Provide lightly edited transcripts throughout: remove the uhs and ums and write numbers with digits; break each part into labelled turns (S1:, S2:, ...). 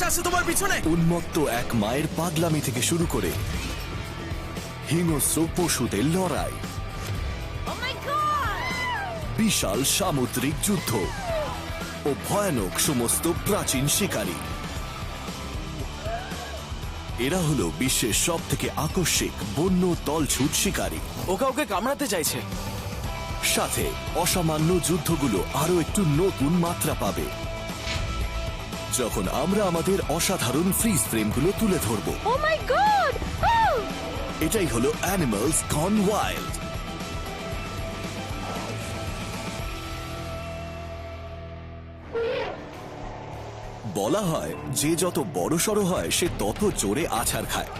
S1: ভেসে আসছে তোমার পিছনে।
S2: উন্মত্ত এক মায়ের পাগলামি থেকে শুরু করে হিংস্র পশুদের লড়াই, বিশাল সামুদ্রিক যুদ্ধ ও ভয়ানক সমস্ত প্রাচীন শিকারী। এরা হলো বিশ্বের সব থেকে আকস্মিক বন্য তলছুট শিকারী।
S1: ও কাউকে কামড়াতে চাইছে।
S2: সাথে অসামান্য যুদ্ধগুলো আরো একটু নতুন মাত্রা পাবে যখন আমরা আমাদের অসাধারণ ফ্রিজ ফ্রেমগুলো তুলে ধরব।
S3: ও মাই গড!
S2: এটাই হলো অ্যানিমালস গন ওয়াইল্ড। বলা হয় যে যত বড়সড় হয় সে তত জোরে আছাড় খায়।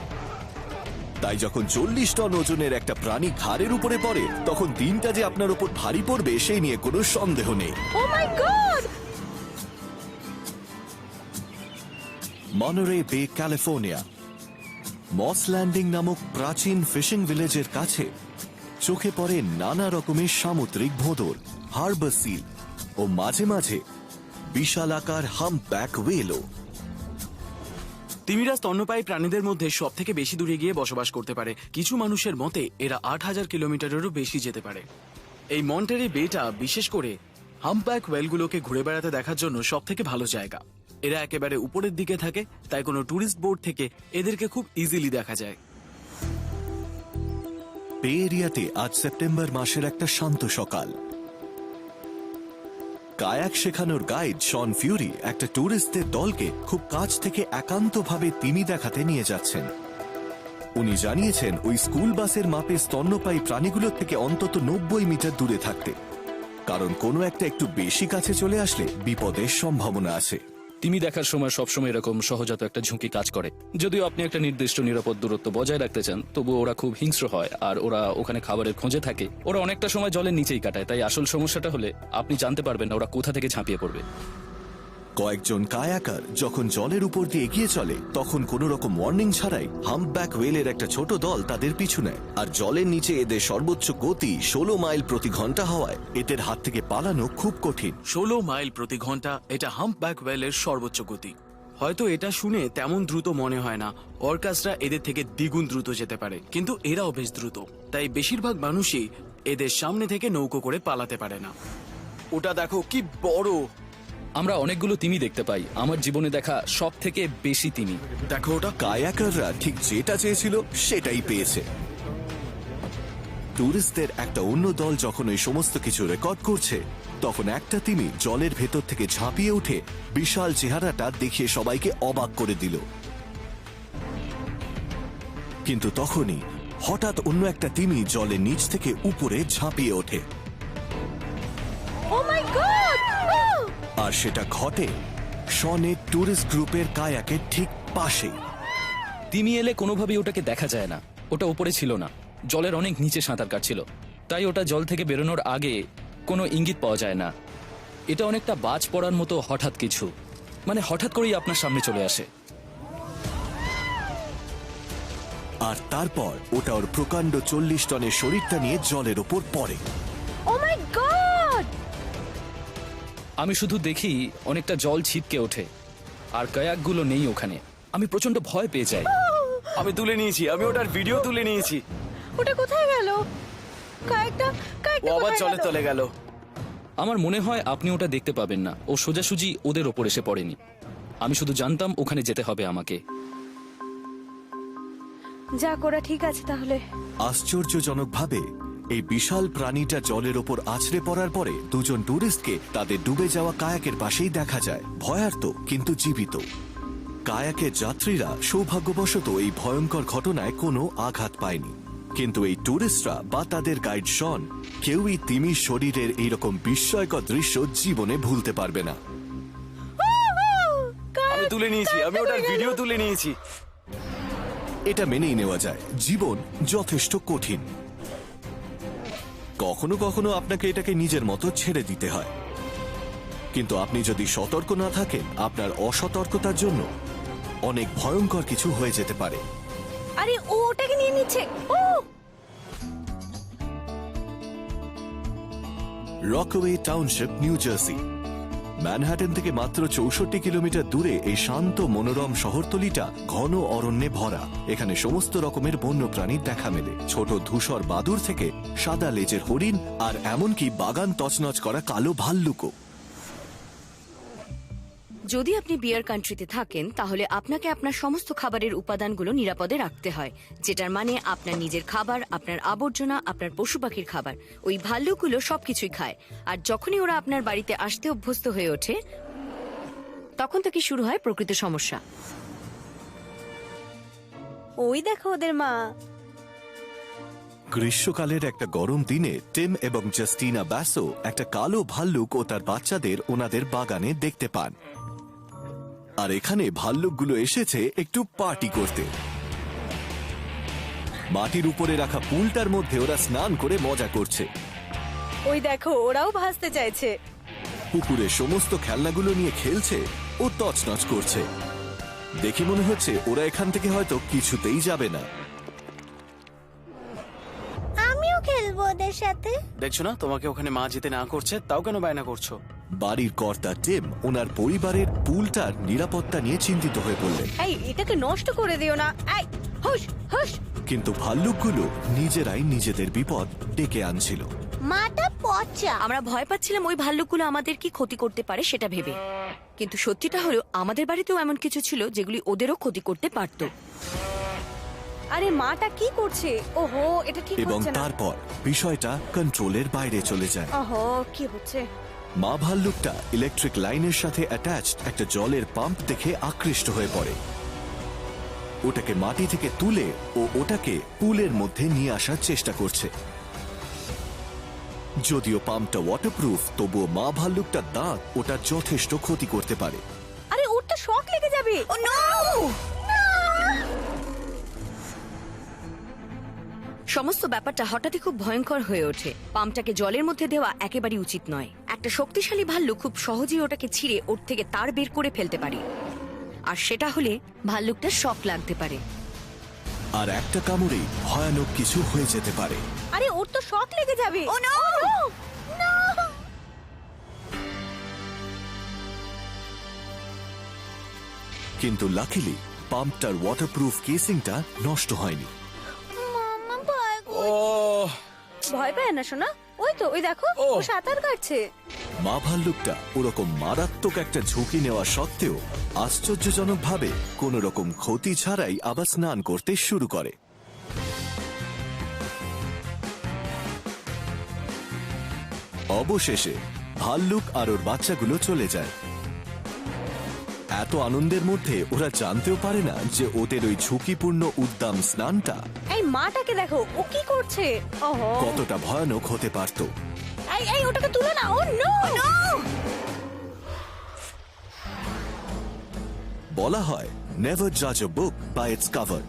S2: তাই যখন 40 টন ওজনের একটা প্রাণী ঘাড়ের উপরে পড়ে তখন দিনটা যে আপনার উপর ভারী পড়বে সেই নিয়ে কোনো সন্দেহ নেই।
S3: ও মাই গড!
S2: মনরে বে, ক্যালিফোর্নিয়া, মস ল্যান্ডিং নামক প্রাচীন ফিশিং ভিলেজের কাছে চোখে পড়ে নানা রকমের সামুদ্রিক ভোঁদড়, হারবার সিল ও মাঝে মাঝে বিশালাকার হাম্পব্যাক ওয়েলও।
S1: তিমিরা স্তন্যপায়ী প্রাণীদের মধ্যে সব থেকে বেশি দূরে গিয়ে বসবাস করতে পারে। কিছু মানুষের মতে এরা 8000 কিলোমিটারেরও বেশি যেতে পারে। এই মন্টারে বেটা বিশেষ করে হাম্পব্যাক ওয়েলগুলোকে ঘুরে বেড়াতে দেখার জন্য সব থেকে ভালো জায়গা। এরা একেবারে উপরের দিকে থাকে, তাই কোনো টুরিস্ট বোর্ড থেকে এদেরকে খুব ইজিলি দেখা যায়।
S2: বে এরিয়াতে আজ সেপ্টেম্বর মাসের একটা শান্ত সকাল। কায়াক শেখানোর গাইড শন ফিউরি একটা ট্যুরিস্টদের দলকে খুব কাছ থেকে একান্তভাবে তিমি দেখাতে নিয়ে যাচ্ছেন। উনি জানিয়েছেন ওই স্কুল বাসের মাপে স্তন্যপায়ী প্রাণীগুলোর থেকে অন্তত 90 মিটার দূরে থাকতে, কারণ কোনো একটা একটু বেশি কাছে চলে আসলে বিপদের সম্ভাবনা আছে।
S4: তিমি দেখার সময় সবসময় এরকম সহজাত একটা ঝুঁকি কাজ করে। যদিও আপনি একটা নির্দিষ্ট নিরাপদ দূরত্ব বজায় রাখতে চান, তবু ওরা খুব হিংস্র হয় আর ওরা ওখানে খাবারের খোঁজে থাকে। ওরা অনেকটা সময় জলের নিচেই কাটায়, তাই আসল সমস্যাটা হলে আপনি জানতে পারবেন না ওরা কোথা থেকে ঝাঁপিয়ে পড়বে।
S2: কয়েকজন কায়াকার যখন জলের উপর দিয়ে এগিয়ে চলে তখন কোনো রকম ওয়ার্নিং ছাড়াই হাম্পব্যাক ওয়েলের একটা ছোট দল তাদের পিছু নেয়। আর জলের নিচে এদের সর্বোচ্চ গতি 16 মাইল প্রতি ঘন্টা হওয়ায় এদের হাত থেকে পালানো খুব কঠিন।
S1: 16 মাইল প্রতি ঘন্টা, এটা হাম্পব্যাক ওয়েলের সর্বোচ্চ গতি। হয়তো এটা শুনে তেমন দ্রুত মনে হয় না, অর্কাসরা এদের থেকে দ্বিগুণ দ্রুত যেতে পারে, কিন্তু এরাও বেশ দ্রুত। তাই বেশিরভাগ মানুষই এদের সামনে থেকে নৌকো করে পালাতে পারে না। ওটা দেখো কি বড়!
S4: আমরা অনেকগুলো তিমি দেখতে পাই, আমার জীবনে দেখা সব থেকে বেশি তিমি।
S1: দেখো ওটা।
S2: কায়াকাররা ঠিক যেটা চেয়েছিল সেটাই পেয়েছে। টুরিস্টদের একটা অন্য দল যখন ওই সমস্ত কিছু রেকর্ড করছে তখন একটা তিমি জলের ভেতর থেকে ঝাঁপিয়ে উঠে বিশাল চেহারাটা দেখিয়ে সবাইকে অবাক করে দিল। কিন্তু তখনই হঠাৎ অন্য একটা তিমি জলের নিচ থেকে উপরে ঝাঁপিয়ে ওঠে।
S3: ও মাই গড!
S2: আর সেটা ঘটে শনের টুরিস্ট গ্রুপের কায়াকের ঠিক পাশেই।
S4: তিমি এলে কোনোভাবেই ওটাকে দেখা যায় না। ওটা উপরে ছিল না, জলের অনেক নিচে সাঁতার কাটছিল, তাই ওটা জল থেকে বেরোনোর আগে কোনো ইঙ্গিত পাওয়া যায় না। এটা অনেকটা বাজ পড়ার মতো হঠাৎ কিছু, মানে হঠাৎ করেই আপনার সামনে চলে আসে।
S2: আর তারপর ওটা ওর প্রকাণ্ড 40 টনের শরীরটা নিয়ে জলের ওপর পড়ে।
S3: ও মাই গড!
S4: আমি শুধু দেখি অনেকটা জল ছিটকে ওঠে আর কায়াকগুলো নেই ওখানে। আমি প্রচন্ড ভয় পেয়ে যাই।
S1: আমি তুলে নিয়েছি, আমি ওটার ভিডিও তুলে নিয়েছি।
S3: ওটা কোথায় গেল?
S1: ও আবার জলে চলে গেল।
S4: আমার মনে হয় আপনি ওটা দেখতে পাবেন না, ও সোজাসুজি ওদের ওপর এসে পড়েনি। আমি শুধু জানতাম ওখানে যেতে হবে আমাকে।
S3: যা করা ঠিক আছে তাহলে।
S2: আশ্চর্যজনকভাবে এই বিশাল প্রাণীটা জলের ওপর আছড়ে পড়ার পরে দুজন টুরিস্টকে তাদের ডুবে যাওয়া কায়াকের পাশেই দেখা যায়, ভয়ার্ত কিন্তু জীবিত। কায়াকের যাত্রীরা সৌভাগ্যবশত এই ভয়ঙ্কর ঘটনায় কোনো আঘাত পায়নি, কিন্তু এই টুরিস্টরা বা তাদের গাইড শন কেউই তিমির শরীরের এইরকম বিস্ময়কর দৃশ্য জীবনে ভুলতে পারবে না।
S1: আমি তুলে নিয়েছি, আমি ওটার ভিডিও তুলে নিয়েছি।
S2: এটা মেনেই নেওয়া যায়, জীবন যথেষ্ট কঠিন। কখনো কখনো আপনাকে এটাকে নিজের মতো ছেড়ে দিতে হয়, কিন্তু আপনি যদি সতর্ক না থাকেন আপনার অসতর্কতার জন্য অনেক ভয়ঙ্কর কিছু হয়ে যেতে পারে।
S3: আরে ও ওটাকে নিয়ে নিচ্ছে। ও
S2: Rockaway township, New Jersey. Manhattan থেকে মাত্র 64 কিলোমিটার দূরে এই শান্ত মনোরম শহরতলিটা ঘন অরণ্যে ভরা। এখানে সমস্ত রকমের বন্যপ্রাণী দেখা মেলে, ছোট ধূসর বাদুড় থেকে সাদা লেজের হরিণ আর এমনকি বাগান তছনছ করা কালো ভাল্লুকও।
S5: যদি আপনি বিয়ার কান্ট্রিতে থাকেন তাহলে আপনাকে আপনার সমস্ত খাবারের উপাদানগুলো নিরাপদে রাখতে হয়, যেটার মানে আপনার নিজের খাবার, আপনার আবর্জনা, আপনার পশু পাখির খাবার। ওই ভাল্লুকগুলো সবকিছুই খায়, আর যখনই ওরা আপনার বাড়িতে আসতে অভ্যস্ত হয়ে ওঠে তখন থেকে শুরু হয় প্রকৃত সমস্যা।
S3: ওই দেখো ওদের মা।
S2: গ্রীষ্মকালের একটা গরম দিনে টিম এবং জাস্টিনা ব্যাসো একটা কালো ভাল্লুক ও তার বাচ্চাদের ওনাদের বাগানে দেখতে পান। আর এখানে ভাল্লুকগুলো এসেছে একটু পার্টি করতে। মাটির উপরে রাখা পুলটার মধ্যে ওরা স্নান করে মজা করছে।
S3: ওই দেখো ওরাও ভাসতে চাইছে।
S2: পুকুরে সমস্ত খেলনাগুলো নিয়ে খেলছে ও তছনছ করছে। দেখে মনে হচ্ছে ওরা এখান থেকে হয়তো কিছুতেই যাবে না।
S3: আমিও খেলবো ওদের সাথে।
S1: দেখছো না তোমাকে ওখানে মা যেতে না করছে, তাও কেন বায়না করছো?
S2: বাড়ির কর্তা টিম ওনার পরিবারের পুলটার নিরাপত্তা নিয়ে চিন্তিত হয়ে পড়লেন।
S3: এই এটাকে নষ্ট করে দিও না। এই হুশ হুশ।
S2: কিন্তু ভাল্লুকগুলো নিজেরাই নিজেদের বিপদ ডেকে আনছিল।
S3: মাটা পচা।
S5: আমরা ভয় পাচ্ছিলাম ওই ভাল্লুকগুলো আমাদের কি ক্ষতি করতে পারে সেটা ভেবে, কিন্তু সত্যিটা হলো আমাদের বাড়িতেও এমন কিছু ছিল যেগুলি ওদেরও ক্ষতি করতে পারতো।
S3: আরে মাটা কি করছে? ওহো, এটা ঠিক
S2: এবং
S3: হচ্ছে না।
S2: তারপর বিষয়টা কন্ট্রোলের বাইরে চলে যায়।
S3: ওহো, কি হচ্ছে?
S2: মা ভাল্লুকটা ইলেকট্রিক লাইনের সাথে অ্যাটাচড একটা জলের পাম্প দেখে আকৃষ্ট হয়ে পড়ে। ওটাকে মাটি থেকে তুলে ও ওটাকে পুলের মধ্যে নিয়ে আসার চেষ্টা করছে। যদিও পাম্পটা ওয়াটারপ্রুফ, তবুও মা ভাল্লুকটার দাঁত ওটা যথেষ্ট ক্ষতি করতে পারে।
S3: আরে ওর তো শক লেগে যাবে। ও নো!
S5: সমস্ত ব্যাপারটা হঠাৎই খুব ভয়ঙ্কর হয়ে ওঠে। পাম্পটাকে জলের মধ্যে দেওয়া একেবারেই উচিত নয়। একটা শক্তিশালী ভাল্লুক খুব সহজেই ওটাকে ছিঁড়ে ওর থেকে তার বের করে ফেলতে পারে, আর সেটা হলে ভাল্লুকটার শক লাগতে পারে।
S2: আর একটা কামড়েই ভয়ানক কিছু হয়ে যেতে পারে।
S3: আরে ওর তো শক লেগে যাবে। ও নো!
S2: কিন্তু লাকিলি পাম্পটার ওয়াটারপ্রুফ কেসিংটা নষ্ট হয়নি।
S3: মাম্মা ভয়
S1: ও
S3: ভয় পায় না শোনা। ওই তো, ওই দেখো ও সাঁতার কাটছে।
S2: মা ভাল্লুকটা ওরকম মারাত্মক একটা ঝুঁকি নেওয়া সত্ত্বেও আশ্চর্যজনকভাবে কোন রকম ক্ষতি ছাড়াই আবার স্নান করতে শুরু করে। অবশেষে ভাল্লুক আর ওর বাচ্চাগুলো চলে যায়। এত আনন্দের মধ্যে ওরা জানতেও পারে না যে ওদের ওই ঝুঁকিপূর্ণ উদ্দাম স্নানটা
S3: এই মাটাকে দেখো, ও কি করছে। ওহো,
S2: কতটা ভয়ানক হতে পারত।
S3: এই এই ওটাকে তুলে না। ও নো নো!
S2: বলা হয় নেভার জাজ আ বুক বাই ইটস কভার।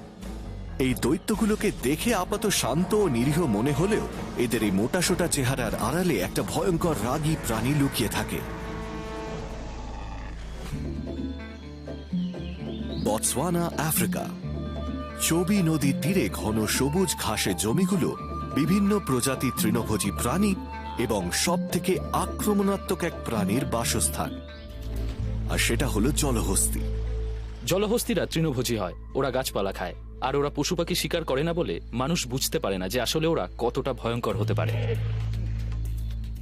S2: এই দৈত্যগুলোকে দেখে আপাত শান্ত ও নিরীহ মনে হলেও এদের এই মোটাসোটা চেহারার আড়ালে একটা ভয়ঙ্কর রাগী প্রাণী লুকিয়ে থাকে। Botswana, Africa. চবি নদীর তীরে ঘন সবুজ ঘাসের জমিগুলো বিভিন্ন প্রজাতি তৃণভোজী প্রাণী এবং সবথেকে আক্রমণাত্মক এক প্রাণীর বাসস্থান, আর সেটা হলো জলহস্তী।
S4: জলহস্তিরা তৃণভোজী হয়, ওরা গাছপালা খায়, আর ওরা পশু পাখি শিকার করে না বলে মানুষ বুঝতে পারে না যে আসলে ওরা কতটা ভয়ঙ্কর হতে পারে।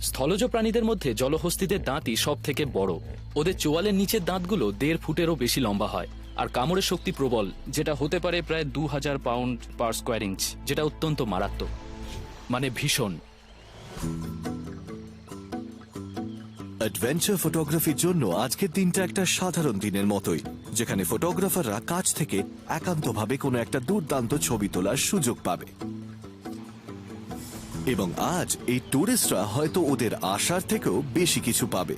S4: স্থলজ প্রাণীদের মধ্যে জলহস্তিদের দাঁতই সব থেকে বড়। ওদের চোয়ালের নিচের দাঁতগুলো 1.5 ফুটেরও বেশি লম্বা হয়, আর কামড়ের শক্তি প্রবল, যেটা হতে পারে প্রায় 2000 পাউন্ড পার স্কোয়ার ইঞ্চ, যেটা অত্যন্ত মারাত্মক, মানে ভীষণ।
S2: অ্যাডভেঞ্চার ফটোগ্রাফির জন্য আজকের দিনটা একটা সাধারণ দিনের মতোই, যেখানে ফটোগ্রাফাররা কাছ থেকে একান্তভাবে কোনো একটা দুর্দান্ত ছবি তোলার সুযোগ পাবে। এবং আজ এই টুরিস্টরা হয়তো ওদের আশার থেকেও বেশি কিছু পাবে।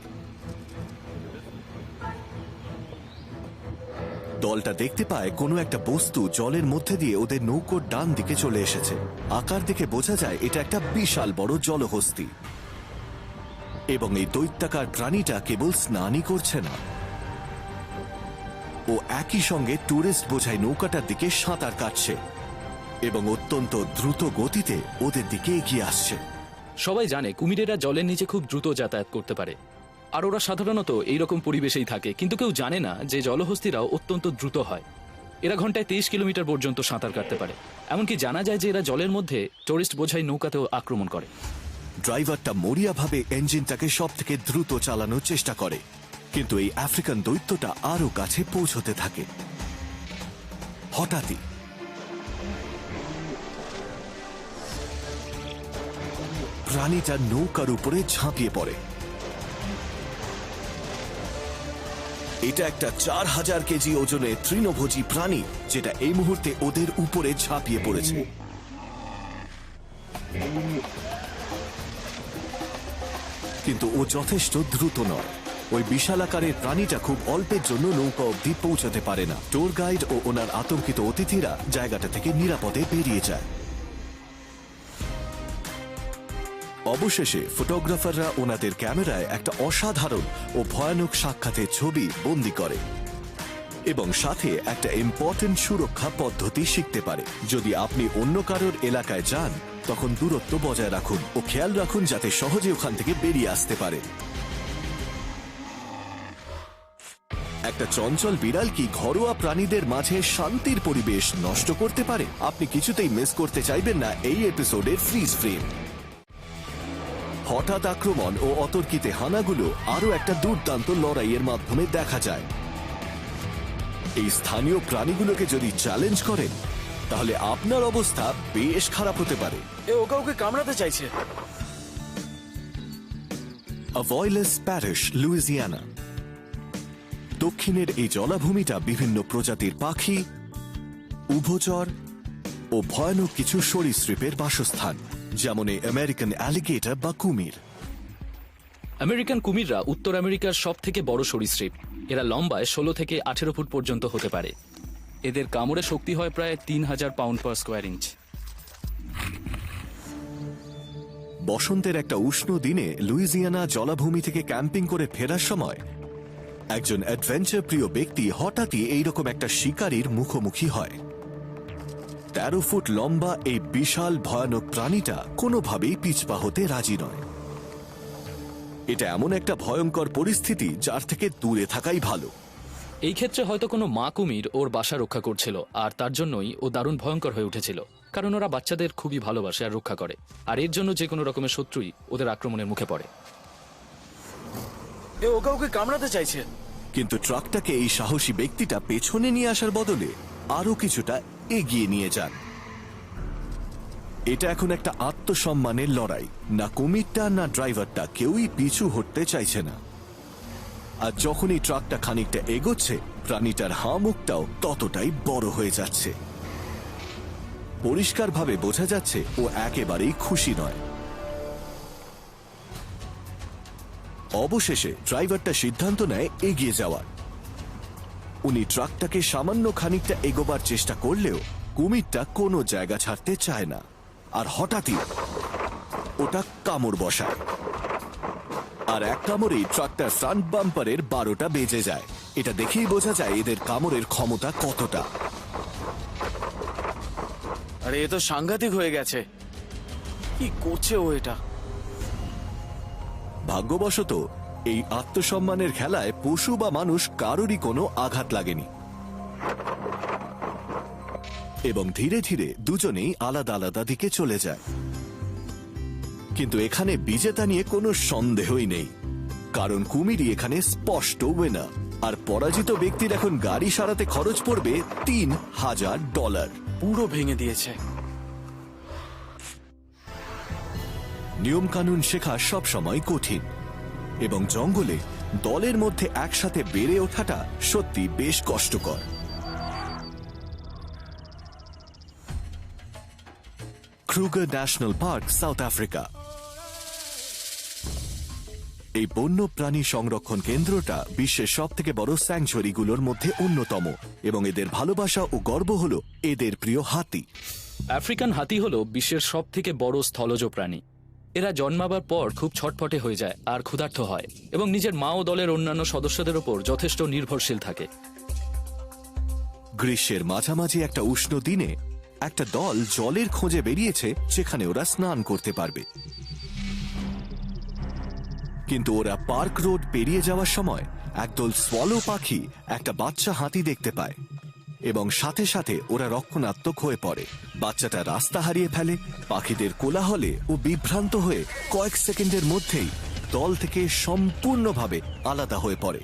S2: দলটা দেখতে পায় কোনো একটা বস্তু জলের মধ্যে দিয়ে ওদের নৌকোর ডান দিকে চলে এসেছে। আকার দেখে বোঝা যায় এটা একটা বিশাল বড় জলহস্তী। এবং এই দৈত্যাকার প্রাণীটা কেবল স্নানই করছে না, ও একই সঙ্গে টুরিস্ট বোঝাই নৌকাটার দিকে সাঁতার কাটছে এবং অত্যন্ত দ্রুত গতিতে ওদের দিকে এগিয়ে আসছে।
S4: সবাই জানে কুমিরেরা জলের নিচে খুব দ্রুত যাতায়াত করতে পারে, আর ওরা সাধারণত এইরকম পরিবেশেই থাকে, কিন্তু কেউ জানে না যে জলহস্তিরাও অত্যন্ত দ্রুত হয়। এরা ঘন্টায় 23 কিলোমিটার পর্যন্ত সাঁতার কাটতে পারে। এমনকি জানা যায় যে এরা জলের মধ্যে টুরিস্ট বোঝাই নৌকাতেও আক্রমণ করে।
S2: ড্রাইভারটা মরিয়াভাবে ইঞ্জিনটাকে সব থেকে দ্রুত চালানোর চেষ্টা করে, কিন্তু এই আফ্রিকান দৈত্যটা আরো কাছে পৌঁছতে থাকে। হঠাৎই প্রাণীটা নৌকার উপরে ঝাঁপিয়ে পড়ে। এটা একটা 4000 কেজি ওজনের তৃণভোজী প্রাণী, যেটা এই মুহূর্তে ওদের উপরে ঝাঁপিয়ে পড়েছে। কিন্তু ও যথেষ্ট দ্রুত নয়। ওই বিশাল আকারের প্রাণীটা খুব অল্পের জন্য নৌকা অবধি পৌঁছাতে পারে না। ট্যুর গাইড ও ওনার আতঙ্কিত অতিথিরা জায়গাটা থেকে নিরাপদে বেরিয়ে যায়। অবশেষে ফটোগ্রাফাররা ওনাদের ক্যামেরায় একটা অসাধারণ ও ভয়ানক সাক্ষাতের ছবি বন্দী করে এবং সাথে একটা ইম্পর্টেন্ট সুরক্ষা পদ্ধতি শিখতে পারে। যদি আপনি অন্য কারোর এলাকায় যান, তখন দূরত্ব বজায় রাখুন ও খেয়াল রাখুন যাতে সহজে ওখান থেকে বেরিয়ে আসতে পারে। একটা চঞ্চল বিড়াল কি ঘরোয়া প্রাণীদের মাঝে শান্তির পরিবেশ নষ্ট করতে পারে? আপনি কিছুতেই মিস করতে চাইবেন না এই এপিসোডের ফ্রিজ ফ্রেম। হঠাৎ আক্রমণ ও অতর্কিতে হানাগুলো আরো একটা দুর্দান্ত লড়াইয়ের মাধ্যমে দেখা যায়। এই স্থানীয় প্রাণীগুলোকে যদি চ্যালেঞ্জ করেন, তাহলে আপনার অবস্থা বেশ খারাপ হতে পারে।
S1: ও কাউকে কামড়াতে চাইছে।
S2: অভয়েলেস প্যারিশ, লুইজিয়ানা। দক্ষিণের এই জলাভূমিটা বিভিন্ন প্রজাতির পাখি, উভচর ও ভয়ানক কিছু সরীসৃপের বাসস্থান, যেমন এই আমেরিকান অ্যালিগেটর বা কুমির।
S4: আমেরিকান কুমিররা উত্তর আমেরিকার সব থেকে বড় সরীসৃপ। এরা লম্বায় 16 থেকে 18 ফুট পর্যন্ত হতে পারে। এদের কামড়ে শক্তি হয় প্রায় 3000 পাউন্ড পার স্কোয়ার ইঞ্চ।
S2: বসন্তের একটা উষ্ণ দিনে লুইজিয়ানা জলাভূমি থেকে ক্যাম্পিং করে ফেরার সময় একজন অ্যাডভেঞ্চার প্রিয় ব্যক্তি হঠাৎই এইরকম একটা শিকারীর মুখোমুখি হয়। 13 ফুট লম্বা এই বিশাল ভয়ানক প্রাণীটা কোনোভাবেই পিছপা হতে রাজি নয়। এটা এমন একটা ভয়ঙ্কর পরিস্থিতি যার থেকে দূরে থাকাই ভালো।
S4: এই ক্ষেত্রে হয়তো কোনো মা কুমির ওর বাসা রক্ষা করছিল, আর তার জন্যই ও দারুণ ভয়ঙ্কর হয়ে উঠেছিল, কারণ ওরা বাচ্চাদের খুবই ভালোবাসে আর রক্ষা করে, আর এর জন্য যে কোনো রকমের শত্রুই ওদের আক্রমণের মুখে পড়ে।
S1: ও কাউকে কামড়াতে চাইছে।
S2: কিন্তু ট্রাকটাকে এই সাহসী ব্যক্তিটা পেছনে নিয়ে আসার বদলে আরো কিছুটা এগিয়ে নিয়ে যান। এটা এখন একটা আত্মসম্মানের লড়াই। না কুমিরটা না ড্রাইভারটা কেউই পিছু হটতে চাইছে না। আর যখনই ট্রাকটা খানিকটা এগোচ্ছে, প্রাণীটার হাঁ মুখটাও ততটাই বড় হয়ে যাচ্ছে। পরিষ্কারভাবে বোঝা যাচ্ছে ও একেবারেই খুশি নয়। অবশেষে ড্রাইভারটা সিদ্ধান্ত নেয় এগিয়ে যাওয়ার। উনি ট্রাকটাকে সামান্য খানিকটা এগোবার চেষ্টা করলেও কুমিরটা কোনো জায়গা ছাড়তে চায় না। আর হঠাৎই ওটা কামড় বসায়, আর এক কামড়েই ট্রাকটার ফ্রন্ট বাম্পারের 12টা বেজে যায়। এটা দেখেই বোঝা যায় এদের কামড়ের ক্ষমতা কতটা।
S1: আরে এ তো সাংঘাতিক হয়ে গেছে। কি করছে ও এটা?
S2: ভাগ্যবশত এই আত্মসম্মানের খেলায় পশু বা মানুষ কারোরই কোনো আঘাত লাগেনি এবং ধীরে ধীরে দুজনেই আলাদা আলাদা দিকে চলে যায়। কিন্তু এখানে বিজেতা নিয়ে কোনো সন্দেহই নেই, কারণ কুমিরই এখানে স্পষ্ট উইনার। আর পরাজিত ব্যক্তির এখন গাড়ি সারাতে খরচ পড়বে $3000।
S1: পুরো ভেঙে দিয়েছে।
S2: নিয়ম কানুন শেখা সব সময় কঠিন এবং জঙ্গলে দলের মধ্যে একসাথে বেড়ে ওঠাটা সত্যি বেশ কষ্টকর। Kruger national park, south Africa. এই বন্য প্রাণী সংরক্ষণ কেন্দ্রটা বিশ্বের সব থেকে বড় স্যাংচুয়ারিগুলোর মধ্যে অন্যতম এবং এদের ভালোবাসা ও গর্ব হল এদের প্রিয় হাতি।
S4: আফ্রিকান হাতি হলো বিশ্বের সব থেকে বড় স্থলজ প্রাণী। এরা জন্মাবার পর খুব ছটফটে হয়ে যায় আর ক্ষুধার্ত হয় এবং নিজের মা ও দলের অন্যান্য সদস্যদের ওপর যথেষ্ট নির্ভরশীল থাকে।
S2: গ্রীষ্মের মাঝামাঝি একটা উষ্ণ দিনে একটা দল জলের খোঁজে বেরিয়েছে যেখানে ওরা স্নান করতে পারবে। কিন্তু ওরা পার্ক রোড পেরিয়ে যাওয়ার সময় একদল সোয়ালো পাখি একটা বাচ্চা হাতি দেখতে পায় এবং সাথে সাথে ওরা রক্ষণাত্মক হয়ে পড়ে। বাচ্চাটা রাস্তা হারিয়ে ফেলে। পাখিদের কোলাহলে ও বিভ্রান্ত হয়ে কয়েক সেকেন্ডের মধ্যেই দল থেকে সম্পূর্ণভাবে আলাদা হয়ে পড়ে।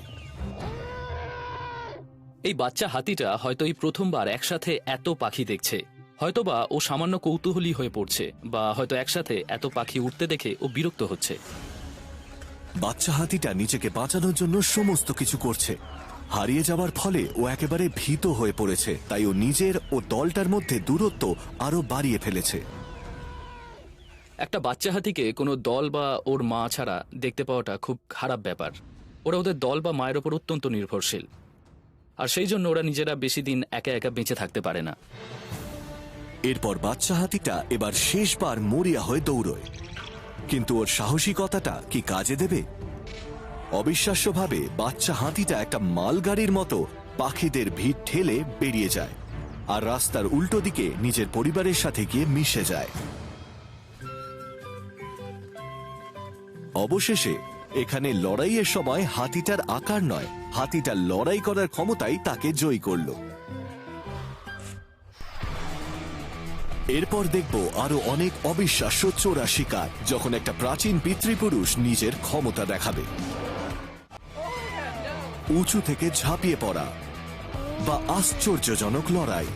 S4: এই বাচ্চা হাতিটা হয়তো এই প্রথমবার একসাথে এত পাখি দেখছে, হয়তোবা ও সামান্য কৌতূহলী হয়ে পড়ছে, বা হয়তো একসাথে এত পাখি উঠতে দেখে ও বিরক্ত হচ্ছে।
S2: বাচ্চা হাতিটা নিজেকে বাঁচানোর জন্য সমস্ত কিছু করছে। হারিয়ে যাওয়ার ফলে ও একেবারে ভীত হয়ে পড়েছে, তাই ও নিজের ও দলটার মধ্যে দূরত্ব আরো বাড়িয়ে ফেলেছে।
S4: একটা বাচ্চা হাতিকে কোনো দল বা ওর মা ছাড়া দেখতে পাওয়াটা খুব খারাপ ব্যাপার। ওরা ওদের দল বা মায়ের ওপর অত্যন্ত নির্ভরশীল, আর সেই জন্য ওরা নিজেরা বেশি দিন একা একা বেঁচে থাকতে পারে না।
S2: এরপর বাচ্চা হাতিটা এবার শেষবার মরিয়া হয়ে দৌড়য়, কিন্তু ওর সাহসিকতাটা কি কাজে দেবে? অবিশ্বাস্যভাবে বাচ্চা হাতিটা একটা মালগাড়ির মতো পাখিদের ভিড় ঠেলে বেরিয়ে যায় আর রাস্তার উল্টো দিকে নিজের পরিবারের সাথে গিয়ে মিশে যায়। অবশেষে এখানে লড়াইয়ের সময় হাতিটার আকার নয়, হাতিটার লড়াই করার ক্ষমতাই তাকে জয়ী করল। এরপর দেখব আরো অনেক অবিশ্বাস্য চোরা শিকার, যখন একটা প্রাচীন পিতৃপুরুষ নিজের ক্ষমতা দেখাবে। উঁচু থেকে ঝাঁপিয়ে পড়া বা আশ্চর্যজনক লড়াই।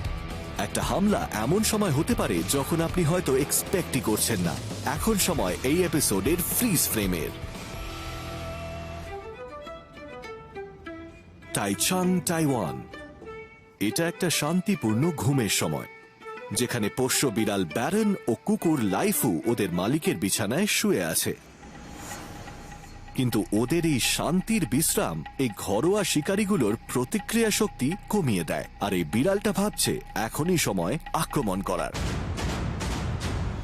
S2: একটা হামলা এমন সময় হতে পারে যখন আপনি হয়তো এক্সপেক্টই করছেন না। এখন সময় এই এপিসোডের ফ্রিজ ফ্রেমের। টাইচাং, তাইওয়ান। এটা একটা শান্তিপূর্ণ ঘুমের সময়, যেখানে পোষ্য বিড়াল ব্যারন ও কুকুর লাইফু ওদের মালিকের বিছানায় শুয়ে আছে। কিন্তু ওদের এই শান্তির বিশ্রাম এই ঘরোয়া শিকারীগুলোর প্রতিক্রিয়া শক্তি কমিয়ে দেয়, আর এই বিড়ালটা ভাবছে এখনই সময় আক্রমণ করার।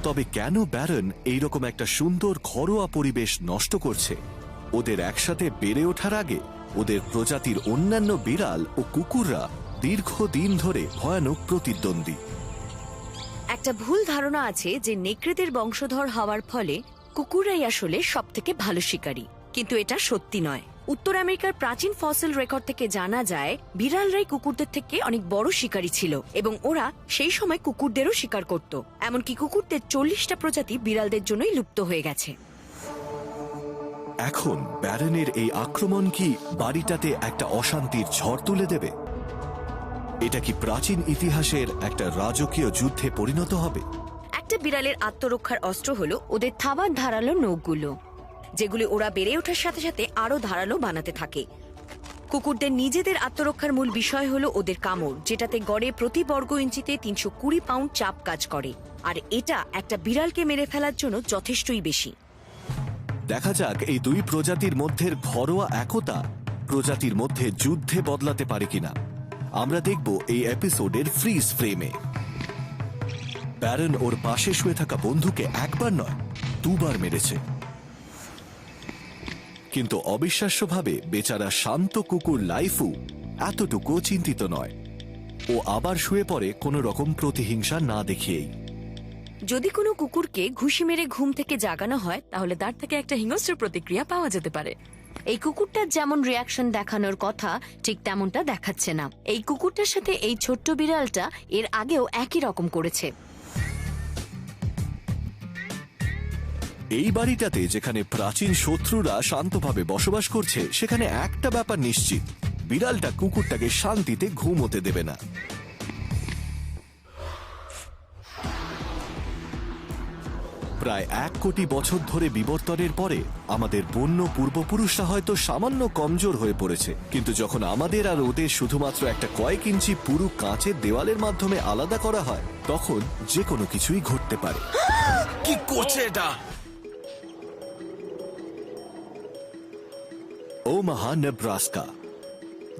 S2: তবে কেন ব্যারন এইরকম একটা সুন্দর ঘরোয়া পরিবেশ নষ্ট করছে? ওদের একসাথে বেড়ে ওঠার আগে ওদের প্রজাতির অন্যান্য বিড়াল ও কুকুররা দীর্ঘদিন ধরে ভয়ানক প্রতিদ্বন্দ্বী।
S5: একটা ভুল ধারণা আছে যে নেকড়েদের বংশধর হওয়ার ফলে কুকুররাই আসলে সবথেকে ভালো শিকারী, কিন্তু এটা সত্যি নয়। উত্তর আমেরিকার প্রাচীন ফসিল রেকর্ড থেকে জানা যায় বিড়ালরাই কুকুরদের থেকে অনেক বড় শিকারী ছিল, এবং ওরা সেই সময় কুকুরদেরও শিকার করত। এমনকি কুকুরদের 40টা প্রজাতি বিড়ালদের জন্যই লুপ্ত হয়ে গেছে।
S2: এখন ব্যারনের এই আক্রমণ কি বাড়িটাতে একটা অশান্তির ঝড় তুলে দেবে? এটা কি প্রাচীন ইতিহাসের একটা রাজকীয় যুদ্ধে পরিণত হবে?
S5: একটা বিড়ালের আত্মরক্ষার অস্ত্র হলো ওদের থাবার ধারালো নখগুলো, যেগুলি ওরা বেড়ে ওঠার সাথে সাথে আরো ধারালো বানাতে থাকে। কুকুরদের নিজেদের আত্মরক্ষার মূল বিষয় হলো ওদের কামড়, যেটাতে গড়ে প্রতি বর্গ ইঞ্চিতে 320 পাউন্ড চাপ কাজ করে, আর এটা একটা বিড়ালকে মেরে ফেলার জন্য যথেষ্টই বেশি।
S2: দেখা যাক এই দুই প্রজাতির মধ্যে ঘরোয়া একতা প্রজাতির মধ্যে যুদ্ধে বদলাতে পারে কিনা। আমরা দেখব এই এপিসোডের ফ্রিজ ফ্রেমে। ব্যারন ওর পাশে শুয়ে থাকা বন্ধুকে একবার নয়, দুবার মেরেছে, কিন্তু অবিশ্বাস্যভাবে বেচারা শান্ত কুকুর লাইফু এতটুকু চিন্তিত নয়। ও আবার শুয়ে পড়ে কোনো রকম প্রতিহিংসা না দেখিয়েই।
S5: যদি কোনো কুকুরকে ঘুষি মেরে ঘুম থেকে জাগানো হয়, তাহলে তার থেকে একটা হিংস্র প্রতিক্রিয়া পাওয়া যেতে পারে। এই কুকুরটার যেমন রিয়াকশন দেখানোর কথা ঠিক তেমনটা দেখাচ্ছে না। এই কুকুরটার সাথে এই ছোট্ট বিড়ালটা এর আগেও একই রকম করেছে।
S2: এই বাড়িটাতে যেখানে প্রাচীন শত্রুরা শান্তভাবে বসবাস করছে, সেখানে একটা ব্যাপার নিশ্চিত, বিড়ালটা কুকুরটাকে শান্তিতে ঘুমোতে দেবে না। প্রায় 1 কোটি বছর ধরে বিবর্তনের পরে আমাদের বন্য পূর্বপুরুষরা হয়তো সামান্য কমজোর হয়ে পড়েছে, কিন্তু যখন আমাদের আর ওদের শুধুমাত্র একটা কয়েক ইঞ্চি পুরু কাঁচের দেওয়ালের মাধ্যমে আলাদা করা হয়, তখন যে কোনো কিছুই ঘটতে পারে।
S1: কি করছে এটা?
S2: Omaha, Nebraska,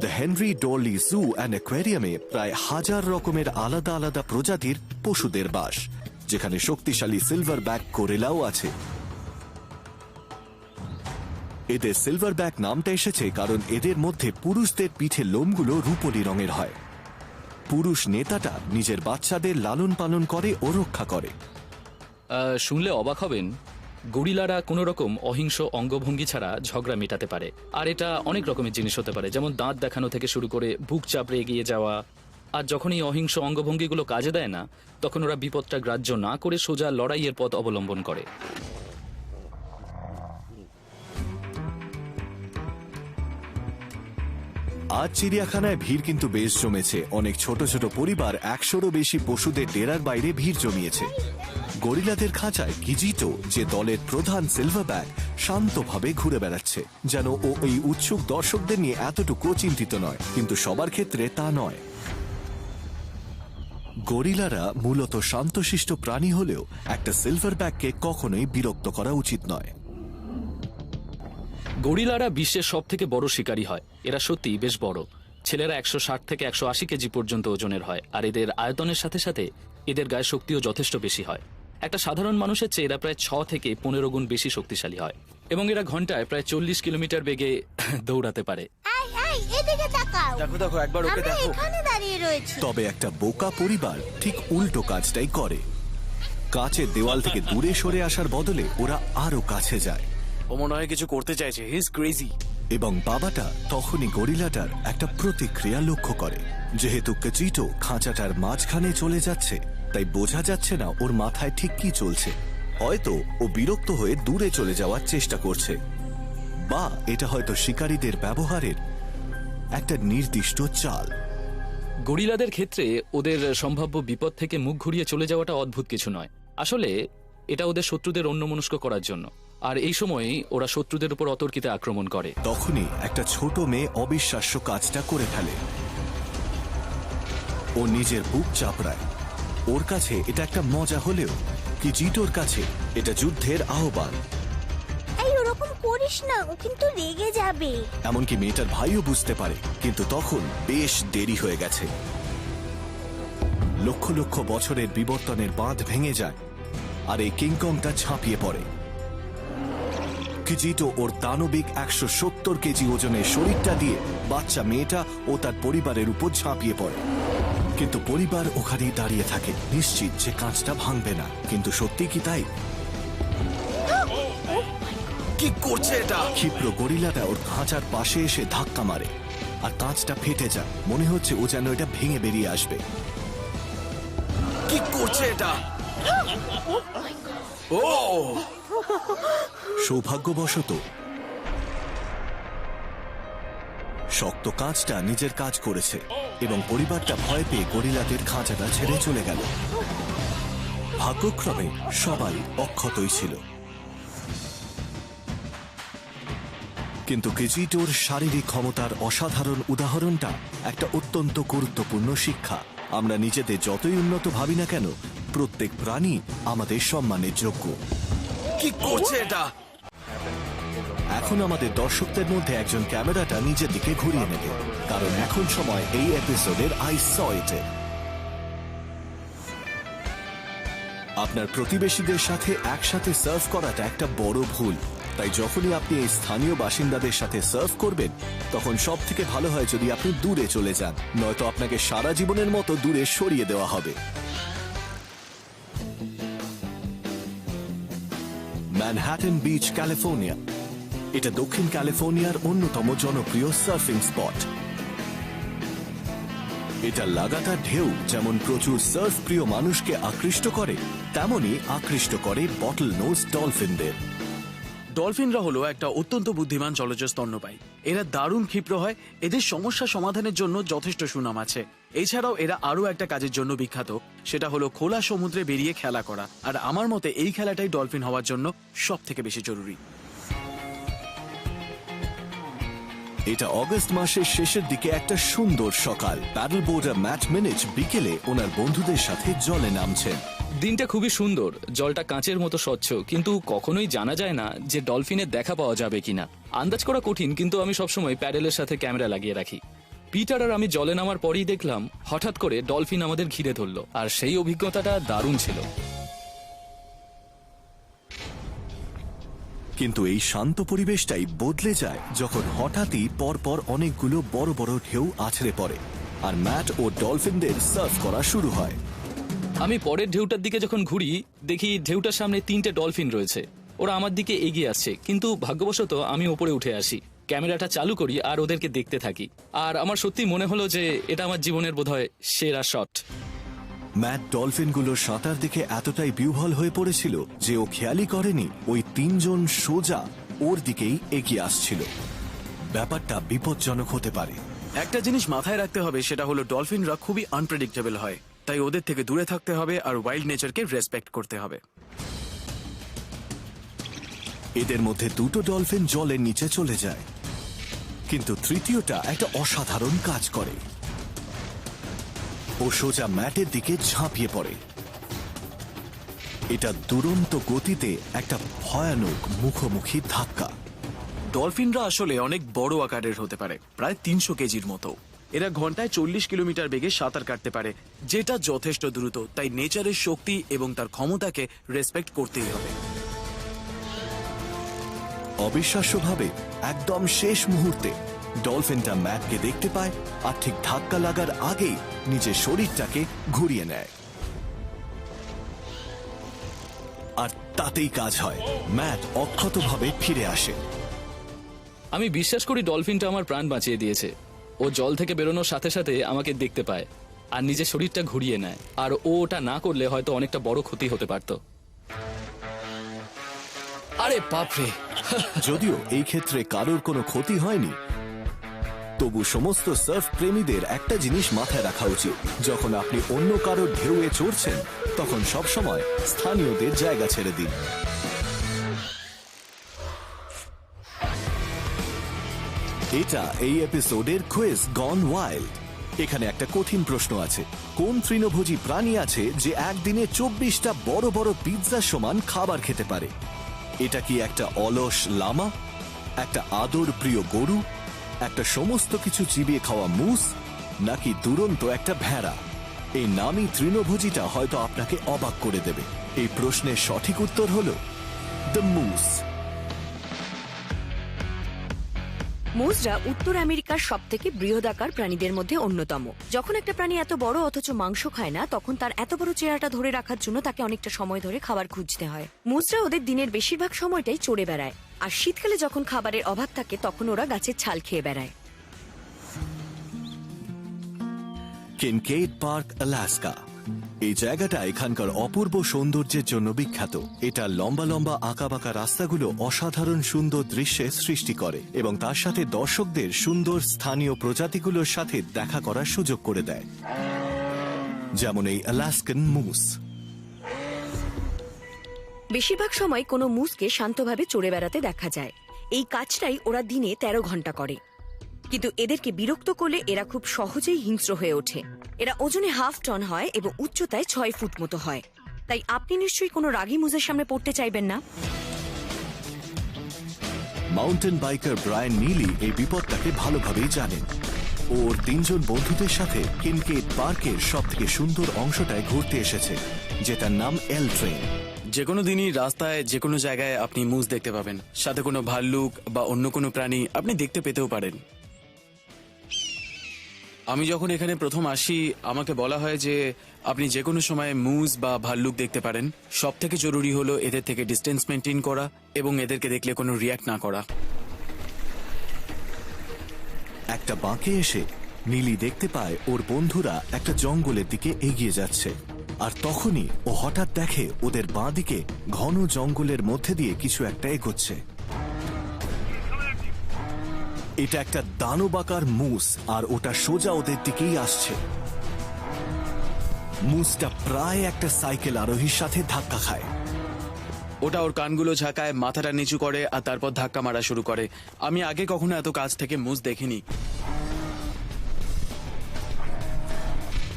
S2: the Henry Doorly zoo and অ্যাকোয়ারিয়ামে প্রায় 1000 রকমের আলাদা আলাদা প্রজাতির পশুদের বাস, যেখানে শক্তিশালী সিলভার ব্যাক গোরিলাও আছে। এদের সিলভার ব্যাক নামটা এসেছে কারণ এদের মধ্যে পুরুষদের পিঠে লোমগুলো রূপোলি রঙের হয়। পুরুষ নেতাটা নিজের বাচ্চাদের লালন পালন করে ও রক্ষা করে।
S4: শুনলে অবাক হবেন, গরিলারা কোনো রকম অহিংস অঙ্গভঙ্গি ছাড়া ঝগড়া মেটাতে পারে। আর এটা অনেক রকমের জিনিস হতে পারে, যেমন দাঁত দেখানো থেকে শুরু করে বুক চাপড়ে এগিয়ে যাওয়া। আর যখন এই অহিংস অঙ্গভঙ্গিগুলো কাজে দেয় না, তখন ওরা বিপদটা গ্রাহ্য না করে সোজা লড়াইয়ের পথ অবলম্বন করে।
S2: আজ চিড়িয়াখানায় ভিড় কিন্তু বেশ জমেছে। অনেক ছোট ছোট পরিবার 100-রও বেশি পশুদের ডেরার বাইরে ভিড় জমিয়েছে। গরিলাদের খাঁচায় কিজিটো, যে দলের প্রধান সিলভারব্যাক, শান্তভাবে ঘুরে বেড়াচ্ছে, যেন ও এই উৎসুক দর্শকদের নিয়ে এতটুকু চিন্তিত নয়। কিন্তু সবার ক্ষেত্রে তা নয়। গরিলারা মূলত শান্তশিষ্ট প্রাণী হলেও একটা সিলভারব্যাককে কখনোই বিরক্ত করা উচিত নয়।
S4: গরিলারা বিশ্বের সব থেকে বড় শিকারী হয়। এরা সত্যি বেশ বড়। ছেলেরা 160 থেকে 180 কেজি পর্যন্ত ওজনের হয়, আর এদের আয়তনের সাথে সাথে এদের গায়ে শক্তিও যথেষ্ট বেশি হয়। একটা সাধারণ মানুষের চেয়ে এরা প্রায় 6 থেকে 15 গুণ বেশি শক্তিশালী হয়, এবং এরা ঘন্টায় প্রায় 40 কিলোমিটার বেগে দৌড়াতে পারে।
S3: এদিকে তাকাও।
S1: দেখো দেখো, একবার ওকে
S3: আমরা
S1: দেখো।
S3: এখানে দাঁড়িয়ে রয়েছি।
S2: তবে একটা বোকা পরিবার ঠিক উল্টো কাজটাই করে। কাঁচের দেওয়াল থেকে দূরে সরে আসার বদলে ওরা আরো কাছে যায়।
S1: ও মনে হয় কিছু করতে চাইছে। He is crazy.
S2: এবং বাবাটা তখনই গরিলাটার একটা প্রতিক্রিয়া লক্ষ্য করে। যেহেতু কিজিটো খাঁচাটার মাঝখানে চলে যাচ্ছে, তাই বোঝা যাচ্ছে না ওর মাথায় ঠিক কি চলছে। হয়তো ও বিরক্ত হয়ে দূরে চলে যাওয়ার চেষ্টা করছে, বা এটা হয়তো শিকারীদের ব্যবহারের একটা নির্দিষ্ট চাল।
S4: গরিলাদের ক্ষেত্রে ওদের সম্ভাব্য বিপদ থেকে মুখ ঘুরিয়ে চলে যাওয়াটা অদ্ভুত কিছু নয়। আসলে এটা ওদের শত্রুদের অন্যমনস্ক করার জন্য, আর এই সময়ই ওরা শত্রুদের উপর অতর্কিতে আক্রমণ করে।
S2: তখনই একটা ছোট মেয়ে অবিশ্বাস্য কাজটা করে ফেলে। ও নিজের বুক চাপড়ায়। ওর কাছে এটা একটা মজা হলেও কিজিটোর কাছে এটা যুদ্ধের আহ্বান।
S3: এই ওরকম করিস না, ও কিন্তু রেগে যাবে।
S2: এমনকি মেয়েটার ভাইও বুঝতে পারে, কিন্তু তখন বেশ দেরি হয়ে গেছে। লক্ষ লক্ষ বছরের বিবর্তনের বাঁধ ভেঙে যায়, আর এই কিংকংটা ঝাঁপিয়ে পড়ে। কিজিটো ওর দানবিক 170 কেজি ওজনের শরীরটা দিয়ে বাচ্চা মেয়েটা ও তার পরিবারের উপর ঝাঁপিয়ে পড়ে। কিন্তু পরিবার ওখানেই দাঁড়িয়ে থাকে, নিশ্চিত যে কাঁচটা ভাঙবে না। কিন্তু সত্যি কি তাই?
S1: কি করছে এটা?
S2: ক্ষিপ্র গরিলাটা ওর খাঁচার পাশে এসে ধাক্কা মারে, আর কাঁচটা ফেটে যায়। মনে হচ্ছে ও যেন এটা ভেঙে বেরিয়ে আসবে।
S1: কি করছে এটা? ও
S2: সৌভাগ্যবশত শক্ত কাঁচটা নিজের কাজ করেছে, এবং পরিবারটা ভয় পেয়ে গরিলাদের খাঁচাটা ছেড়ে চলে গেল। ভাগ্যক্রমে সবাই অক্ষতই ছিল, কিন্তু কিজিটোর শারীরিক ক্ষমতার অসাধারণ উদাহরণটা একটা অত্যন্ত গুরুত্বপূর্ণ শিক্ষা। আমরা নিজেদের যতই উন্নত ভাবি না কেন, প্রত্যেক প্রাণী আমাদের সম্মানের যোগ্য।
S1: কি করছে এটা?
S2: এখন আমাদের দর্শকদের মধ্যে একজন ক্যামেরাটা নিজের দিকে ঘুরিয়ে নেবে, কারণ এখন সময় এই এপিসোডের আই স ইট। আপনার প্রতিবেশীদের সাথে একসাথে সার্ভ করাটা একটা বড় ভুল। তাই যখনই আপনি এই স্থানীয় বাসিন্দাদের সাথে সার্ভ করবেন, তখন সব থেকে ভালো হয় যদি আপনি দূরে চলে যান, নয়তো আপনাকে সারা জীবনের মতো দূরে সরিয়ে দেওয়া হবে। Manhattan beach, California. এটা দক্ষিণ ক্যালিফোর্নিয়ার অন্যতম জনপ্রিয় সার্ফিং স্পট। এটা লাগাতার ঢেউ যেমন প্রচুর সার্ফ প্রিয় মানুষকে আকৃষ্ট করে, তেমনই আকৃষ্ট করে বটল নোজ ডলফিনদের।
S1: ডলফিনরা হলো একটা অত্যন্ত বুদ্ধিমান জলজ স্তন্যপায়ী। এরা দারুণ ক্ষিপ্র হয়। এদের সমস্যা সমাধানের জন্য যথেষ্ট সুনাম আছে। এছাড়াও এরা আরো একটা কাজের জন্য বিখ্যাত, সেটা হলো খোলা সমুদ্রে বেরিয়ে খেলা করা। আর আমার মতে এই খেলাটাই ডলফিন হওয়ার জন্য সব থেকে বেশি জরুরি।
S2: এটা অগস্ট মাসের শেষের দিকে একটা সুন্দর সকাল। প্যাডল বোর্ডার ম্যাট মিনিচ বিকেলে ওনার বন্ধুদের সাথে জলে নামছেন।
S4: দিনটা খুবই সুন্দর, জলটা কাঁচের মতো স্বচ্ছ, কিন্তু কখনোই জানা যায় না যে ডলফিনের দেখা পাওয়া যাবে কিনা। আন্দাজ করা কঠিন, কিন্তু আমি সবসময় প্যাডেলের সাথে ক্যামেরা লাগিয়ে রাখি। পিটার আর আমি জলে নামার পরেই দেখলাম হঠাৎ করে ডলফিন আমাদের ঘিরে ধরলো, আর সেই অভিজ্ঞতাটা দারুণ ছিল।
S2: কিন্তু এই শান্ত পরিবেশটাই বদলে যায় যখন হঠাৎই পরপর অনেকগুলো বড় বড় ঢেউ আছড়ে পড়ে, আর ম্যাট ও ডলফিনদের সার্ভ করা শুরু হয়।
S4: আমি পরের ঢেউটার দিকে যখন ঘুরি, দেখি ঢেউটার সামনে 3টে ডলফিন রয়েছে। ওরা আমার দিকে এগিয়ে আসছে, কিন্তু ভাগ্যবশত আমি ওপরে উঠে আসি, ক্যামেরাটা চালু করি আর ওদেরকে দেখতে থাকি। আর আমার সত্যি মনে হলো যে এটা আমার জীবনের বোধহয় সেরা শট।
S2: ম্যাট ডলফিনগুলোর সাঁতার দেখে এতটাই বিহ্বল হয়ে পড়েছিল যে ও খেয়ালই করেনি ওই তিনজন সোজা ওর দিকেই এগিয়ে আসছিল। ব্যাপারটা বিপজ্জনক হতে পারে।
S1: একটা জিনিস মাথায় রাখতে হবে, সেটা হলো ডলফিনরা খুবই আনপ্রেডিক্টেবল হয়, তাই ওদের থেকে দূরে থাকতে হবে আর ওয়াইল্ড নেচারকে রেসপেক্ট করতে হবে।
S2: এদের মধ্যে দুটো ডলফিন জলের নিচে চলে যায়, কিন্তু তৃতীয়টা একটা অসাধারণ কাজ করে। ও সোজা ম্যাটের দিকে ঝাঁপিয়ে পড়ে। এটা দুরন্ত গতিতে একটা ভয়ানক মুখোমুখি ধাক্কা।
S1: ডলফিনরা আসলে অনেক বড় আকারের হতে পারে, প্রায় 300 কেজির মতো। এরা ঘন্টায় 40 কিলোমিটার বেগে সাঁতার কাটতে পারে, যেটা যথেষ্ট দ্রুত। তাই নেচারের শক্তি এবং তার ক্ষমতাকে রেসপেক্ট করতেই হবে।
S2: অবিশ্বাস্যভাবে একদম শেষ মুহূর্তে ডলফিনটা ম্যাটকে দেখতে পায় আর ঠিক ধাক্কা লাগার আগেই নিজের শরীরটাকে ঘুরিয়ে নেয়। আর তাতেই কাজ হয়, ম্যাট অক্ষতভাবে ফিরে আসে।
S4: আমি বিশ্বাস করি ডলফিনটা আমার প্রাণ বাঁচিয়ে দিয়েছে। ও জল থেকে বেরোনোর সাথে সাথে আমাকে দেখতে পায় আর নিজের শরীরটা ঘুরিয়ে নেয়, আর ও ওটা না করলে হয়তো অনেকটা বড় ক্ষতি হতে পারত। আরে বাপরে!
S2: যদিও এই ক্ষেত্রে কারোর কোনো ক্ষতি হয়নি, তবু সমস্ত সার্ফ প্রেমীদের একটা জিনিস মাথায় রাখা উচিত, যখন আপনি অন্য কারোর ঢেউয়ে চড়ছেন তখন সবসময় স্থানীয়দের জায়গা ছেড়ে দিন। এটা এই এপিসোডের কুইজ গন ওয়াইল্ড। এখানে একটা কঠিন প্রশ্ন আছে, কোন তৃণভোজী প্রাণী আছে যে একদিনে 24টা বড় বড় পিৎজা সমান খাবার খেতে পারে? এটা কি একটা অলস লামা, একটা আদর প্রিয় গরু, একটা সমস্ত কিছু চিবিয়ে খাওয়া মুস, নাকি দুরন্ত একটা ভেড়া? এই নামী তৃণভোজীটা হয়তো আপনাকে অবাক করে দেবে। এই প্রশ্নের সঠিক উত্তর হলো দ্য মুস।
S5: মুসরা উত্তর আমেরিকার সবথেকে বৃহদাকার প্রাণীদের মধ্যে অন্যতম। যখন একটা প্রাণী এত বড় অথচ মাংস খায় না, তখন তার এত বড় চেহারাটা ধরে রাখার জন্য তাকে অনেকটা সময় ধরে খাবার খুঁজতে হয়। মুসরা ওদের দিনের বেশিরভাগ সময়টাই চড়ে বেড়ায়, আর শীতকালে যখন খাবারের অভাব থাকে তখন ওরা গাছের ছাল খেয়ে বেড়ায়।
S2: কিনকেড পার্ক, আলাস্কা। এই জায়গাটা এখানকার অপূর্ব সৌন্দর্যের জন্য বিখ্যাত। এটা লম্বা লম্বা আঁকাবাঁকা রাস্তাগুলো অসাধারণ সুন্দর দৃশ্যের সৃষ্টি করে এবং তার সাথে দর্শকদের সুন্দর স্থানীয় প্রজাতিগুলোর সাথে দেখা করার সুযোগ করে দেয়, যেমন এই আলাস্কান মুস।
S5: বেশিরভাগ সময় কোনো মুসকে শান্তভাবে চড়ে বেড়াতে দেখা যায়। এই কাজটাই ওরা দিনে 13 ঘন্টা করে। কিন্তু এদেরকে বিরক্ত করলে এরা খুব সহজেই হিংস্র হয়ে ওঠে। এরা ওজনে 1/2 টন হয় এবং উচ্চতায় 6 ফুট মতো হয়। তাই আপনি নিশ্চয়ই কোনো রাগী মুজের সামনে পড়তে চাইবেন না।
S2: মাউন্টেন বাইকার ব্রায়ান নিলি এই বিপদটাকে ভালোভাবেই জানেন। ওর 3 জন বন্ধুদের সাথে কিনকেড পার্কের সবথেকে সুন্দর অংশটায় ঘুরতে এসেছে, যেটার নাম এল ট্রেন।
S1: যে কোনো দিনই রাস্তায় যে কোনো জায়গায় আপনি মুস দেখতে পাবেন, সাথে কোনো ভাল্লুক বা অন্য কোনো প্রাণী আপনি দেখতে পেতেও পারেন। আমি যখন এখানে প্রথম আসি, আমাকে বলা হয় যে আপনি যে কোনো সময় মুস বা ভাল্লুক দেখতে পারেন। সব থেকে জরুরি হলো এদের থেকে ডিস্টেন্স মেনটেন করা এবং এদেরকে দেখলে কোনো রিয়াক্ট না করা।
S2: একটা বাঁকে এসে নীলি দেখতে পায় ওর বন্ধুরা একটা জঙ্গলের দিকে এগিয়ে যাচ্ছে, আর তখনই ও হঠাৎ দেখে ওদের বাঁ দিকে ঘন জঙ্গলের মধ্যে দিয়ে কিছু একটা এগোচ্ছে। এটা একটা দানবাকার মুস, আর ওটা সোজা ওদের দিকেই আসছে। মুসটা প্রায় একটা সাইকেল আরোহীর সাথে ধাক্কা খায়।
S1: ওটা ওর কানগুলো ঝাঁকায়, মাথাটা নিচু করে আর তারপর ধাক্কা মারা শুরু করে। আমি আগে কখনো এত কাছ থেকে মুস দেখিনি।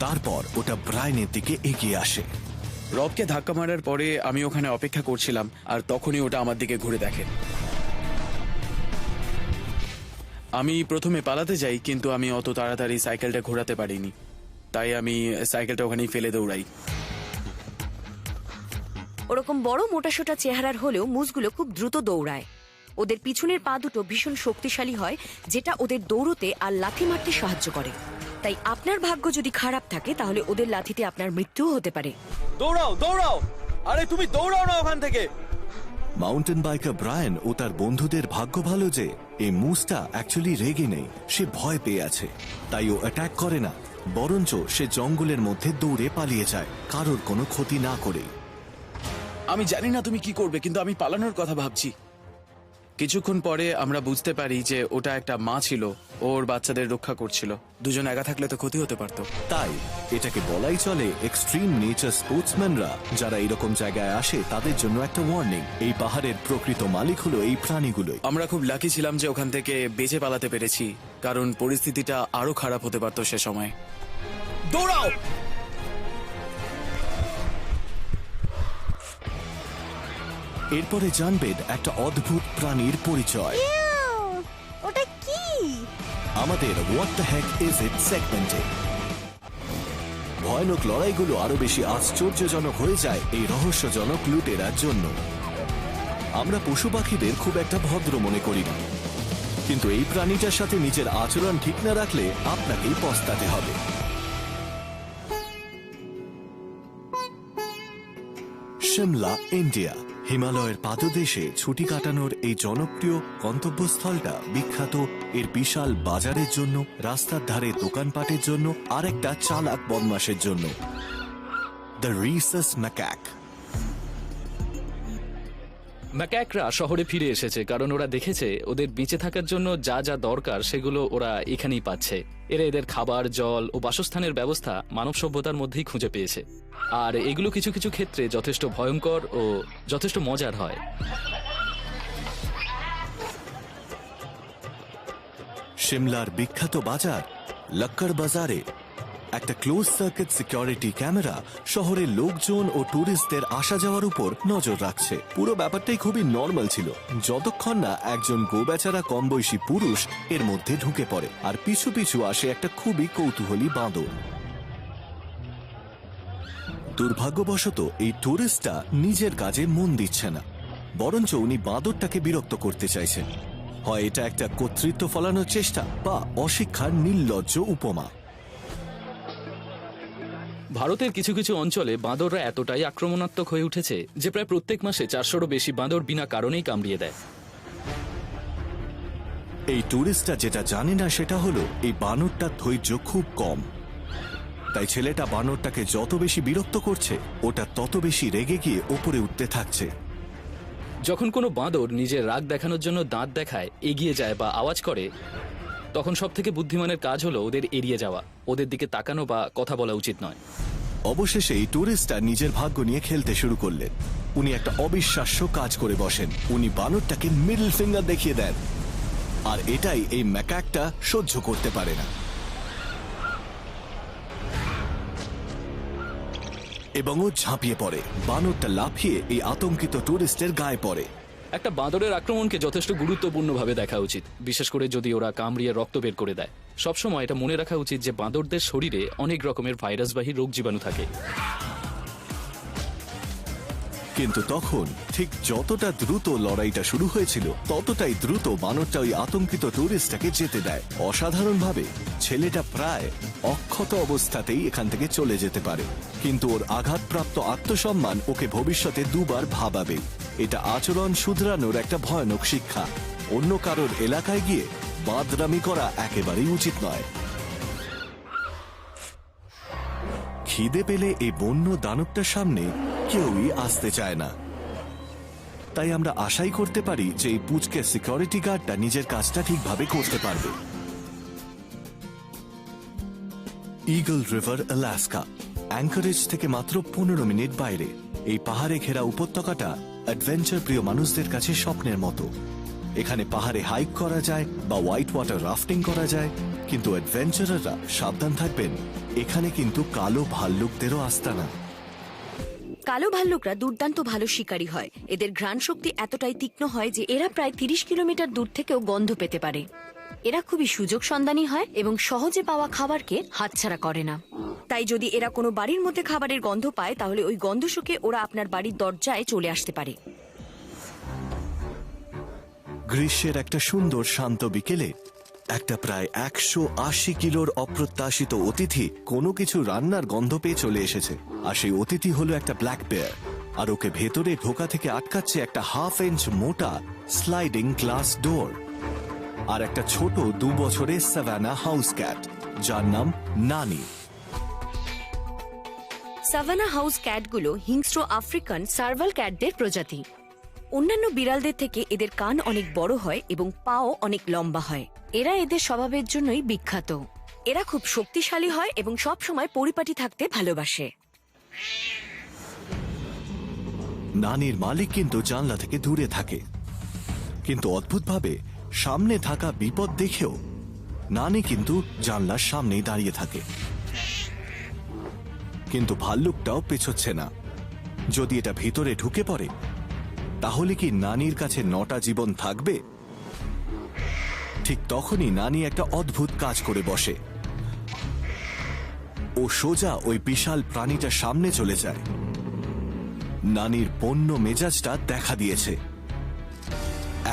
S2: তারপর ওটা ব্রায়ানের দিকে এগিয়ে আসে।
S1: রবকে ধাক্কা মারার পরে আমি ওখানে অপেক্ষা করছিলাম, আর তখনই ওটা আমার দিকে ঘুরে দেখে। আমি প্রথমে পালাতে যাই, কিন্তু আমি অত তাড়াতাড়ি সাইকেলটা ঘোরাতে পারিনি, তাই আমি সাইকেলটা ওখানেই ফেলে দৌড়াই।
S5: ওরকম বড় মোটাসোটা চেহারার হলেও মুসগুলো খুব দ্রুত দৌড়ায়। ওদের পিছনের পা দুটো ভীষণ শক্তিশালী হয়, যেটা ওদের দৌড়তে আর লাথি মারতে সাহায্য করে। তাই আপনার ভাগ্য যদি খারাপ থাকে, তাহলে ওদের লাথিতে আপনার মৃত্যুও হতে পারে।
S1: দৌড়াও দৌড়াও, আরে তুমি দৌড়াও না ওখান থেকে।
S2: মাউন্টেন বাইকার ব্রায়ান ও তার বন্ধুদের ভাগ্য ভালো যে এই মুসটা অ্যাকচুয়ালি রেগে নেই, সে ভয় পেয়ে আছে, তাই ও অ্যাটাক করে না, বরঞ্চ সে জঙ্গলের মধ্যে দৌড়ে পালিয়ে যায় কারোর কোনো ক্ষতি না করে।
S1: আমি জানি না তুমি কি করবে, কিন্তু আমি পালানোর কথা ভাবছি। কিছুক্ষণ পরে আমরা বুঝতে পারি যে ওটা একটা মা ছিল, ওর বাচ্চাদের রক্ষা করছিল। দুজন একা থাকলে তো ক্ষতি হতে পারতো।
S2: তাই এটাকে বলাই চলে এক্সট্রিম নেচার স্পোর্টসম্যানরা যারা এরকম জায়গায় আসে তাদের জন্য একটা ওয়ার্নিং। এই পাহাড়ের প্রকৃত মালিক হলো এই প্রাণীগুলোই।
S1: আমরা খুব লাকি ছিলাম যে ওখান থেকে বেঁচে পালাতে পেরেছি, কারণ পরিস্থিতিটা আরো খারাপ হতে পারতো সে সময়। দৌড়াও!
S2: এরপরে জানবেন একটা অদ্ভুত প্রাণীর পরিচয়
S3: ওটা কি?
S2: আমাদের what the heck is it সেগমেন্টে। ভয়ানক লড়াইগুলো আরো বেশি আশ্চর্যজনক হয়ে যায় এই রহস্যজনক লুটেরার জন্য। আমরা পশু পাখিদের খুব একটা ভদ্র মনে করি না, কিন্তু এই প্রাণীটার সাথে নিজের আচরণ ঠিক না রাখলে আপনাকেই পস্তাতে হবে। শিমলা, ইন্ডিয়া। হিমালয়ের পাদদেশে ছুটি কাটানোর এই জনপ্রিয় গন্তব্যস্থলটা বিখ্যাত এর বিশাল বাজারের জন্য, রাস্তার ধারে দোকানপাটের জন্য, আর একটা চালাক বদমাশের জন্য, দ্য রিসাস ম্যাকাক।
S4: ম্যাকাকরা শহরে ফিরে এসেছে কারণ ওরা দেখেছে ওদের বেঁচে থাকার জন্য যা যা দরকার সেগুলো ওরা এখানেই পাচ্ছে। এরা এদের খাবার, জল ও বাসস্থানের ব্যবস্থা মানব সভ্যতার মধ্যেই খুঁজে পেয়েছে, আর এগুলো কিছু কিছু ক্ষেত্রে যথেষ্ট ভয়ঙ্কর ও যথেষ্ট মজার হয়।
S2: সিমলার বিখ্যাত বাজার লক্কড় বাজারে একটা ক্লোজ সার্কিট সিকিউরিটি ক্যামেরা শহরের লোকজন ও ট্যুরিস্টদের আসা যাওয়ার উপর নজর রাখছে। পুরো ব্যাপারটাই খুবই নর্মাল ছিল, যতক্ষণ না একজন গোবেচারা কম বয়সী পুরুষ এর মধ্যে ঢুকে পড়ে আর পিছু পিছু আসে একটা খুবই কৌতূহলী বাঁদর। দুর্ভাগ্যবশত এই ট্যুরিস্টটা নিজের কাজে মন দিচ্ছে না, বরঞ্চ উনি বাঁদরটাকে বিরক্ত করতে চাইছেন। হয় এটা একটা কর্তৃত্ব ফলানোর চেষ্টা বা অশিক্ষার নির্লজ্জ উপমা।
S4: ভারতের কিছু কিছু অঞ্চলে বাঁদররা এতটাই আক্রমণাত্মক হয়ে উঠেছে যে প্রায় প্রত্যেক মাসে 400-রও বেশি বাঁদর বিনা কারণেই কামড়িয়ে দেয়।
S2: এই ট্যুরিস্টটা যেটা জানে না সেটা হলো এই বানরটার ধৈর্য খুব কম, তাই ছেলেটা বানরটাকে যত বেশি বিরক্ত করছে ওটা তত বেশি রেগে গিয়ে ওপরে উঠতে থাকছে।
S4: যখন কোনো বাঁদর নিজের রাগ দেখানোর জন্য দাঁত দেখায়, এগিয়ে যায় বা আওয়াজ করে, তখন সব থেকে বুদ্ধিমানের কাজ হলো ওদের এড়িয়ে যাওয়া, ওদের দিকে তাকানো বা কথা বলা উচিত নয়।
S2: অবশেষে এই ট্যুরিস্টটা নিজের ভাগ্য নিয়ে খেলতে শুরু করলেন। উনি একটা অবিশ্বাস্য কাজ করে বসেন, উনি বানরটাকে মিডল ফিঙ্গার দেখিয়ে দেন, আর এটাই এই ম্যাকাকটা সহ্য করতে পারে না এবং ও ঝাঁপিয়ে পড়ে। বানরটা লাফিয়ে এই আতঙ্কিত ট্যুরিস্টের গায়ে পড়ে।
S4: একটা বাঁদরের আক্রমণকে যথেষ্ট গুরুত্বপূর্ণভাবে দেখা উচিত, বিশেষ করে যদি ওরা কামড়িয়ে রক্ত বের করে দেয়। সবসময় এটা মনে রাখা উচিত যে বাঁদরদের শরীরে অনেক রকমের ভাইরাসবাহী রোগ জীবাণু থাকে।
S2: কিন্তু তখন ঠিক যতটা দ্রুত লড়াইটা শুরু হয়েছিল ততটাই দ্রুত বানরটা ওই আতঙ্কিত ট্যুরিস্টটাকে যেতে দেয়। অসাধারণভাবে ছেলেটা প্রায় অক্ষত অবস্থাতেই এখান থেকে চলে যেতে পারে, কিন্তু ওর আঘাতপ্রাপ্ত আত্মসম্মান ওকে ভবিষ্যতে দুবার ভাবাবে। এটা আচরণ শুধরানোর একটা ভয়ানক শিক্ষা। অন্য কারোর এলাকায় গিয়ে বাদরামি করা একেবারেই উচিত নয়। খিদে পেলে এই বন্য দানবটার সামনে কেউই আসতে চায় না, তাই আমরা আশাই করতে পারি যে এই পুচকে সিকিউরিটি গার্ডটা নিজের কাজটা ঠিকভাবে করতে পারবে। ইগল রিভার, আলাস্কা, অ্যাঙ্কারেজ থেকে মাত্র 15 মিনিট বাইরে। এই পাহাড়ে ঘেরা উপত্যকাটা অ্যাডভেঞ্চার প্রিয় মানুষদের কাছে স্বপ্নের মতো। এখানে পাহাড়ে হাইক করা যায় বা হোয়াইট ওয়াটার রাফটিং করা যায়, কিন্তু অ্যাডভেঞ্চারাররা সাবধান থাকবেন, এখানে কিন্তু কালো ভাল্লুকদেরও আস্তানা।
S5: কালো ভাল্লুকরা দুর্দান্ত ভালো শিকারী হয়। এদের ঘ্রাণ শক্তি এতটাই তীক্ষ্ণ হয় যে এরা প্রায় 30 কিলোমিটার দূর থেকেও গন্ধ পেতে পারে। এরা খুবই সুযোগ সন্ধানী হয় এবং সহজে পাওয়া খাবারকে হাতছাড়া করে না। তাই যদি এরা কোনো বাড়ির মধ্যে খাবারের গন্ধ পায় তাহলে ওই গন্ধ শুকে ওরা আপনার বাড়ির দরজায় চলে আসতে পারে।
S2: গ্রীষ্মের একটা সুন্দর শান্ত বিকেলে একটা প্রায় 180 কিলোর অপ্রত্যাশিত অতিথি কোনো কিছু রান্নার গন্ধ পেয়ে চলে এসেছে, আর সেই অতিথি হলো একটা ব্ল্যাক বেয়ার। আর ওকে ভেতরে ঢোকা থেকে আটকাচ্ছে একটা 1/2 ইঞ্চ মোটা স্লাইডিং গ্লাস ডোর আর একটা ছোট 2 বছরের সাভানা হাউস ক্যাট যার নাম নানি।
S5: সাভানা হাউস ক্যাটগুলো হিংস্র আফ্রিকান সার্ভাল ক্যাটদের প্রজাতি। অন্যান্য বিড়ালদের থেকে এদের কান অনেক বড় হয় এবং পাও অনেক লম্বা হয়। এরা এদের স্বভাবের জন্যই বিখ্যাত। এরা খুব শক্তিশালী হয় এবং সব সময় পরিপাটি থাকতে ভালোবাসে।
S2: নানির মালিক কিন্তু জানলা থেকে দূরে থাকে, কিন্তু অদ্ভুতভাবে সামনে থাকা বিপদ দেখেও নানি কিন্তু জানলার সামনেই দাঁড়িয়ে থাকে। কিন্তু ভাল্লুকটাও পেছোচ্ছে না। যদি এটা ভিতরে ঢুকে পড়ে তাহলে কি নানির কাছে 9টা জীবন থাকবে? ঠিক তখনই নানি একটা অদ্ভুত কাজ করে বসে। ও সোজা ওই বিশাল প্রাণীটার সামনে চলে যায়। নানির পণ্য মেজাজটা দেখা দিয়েছে।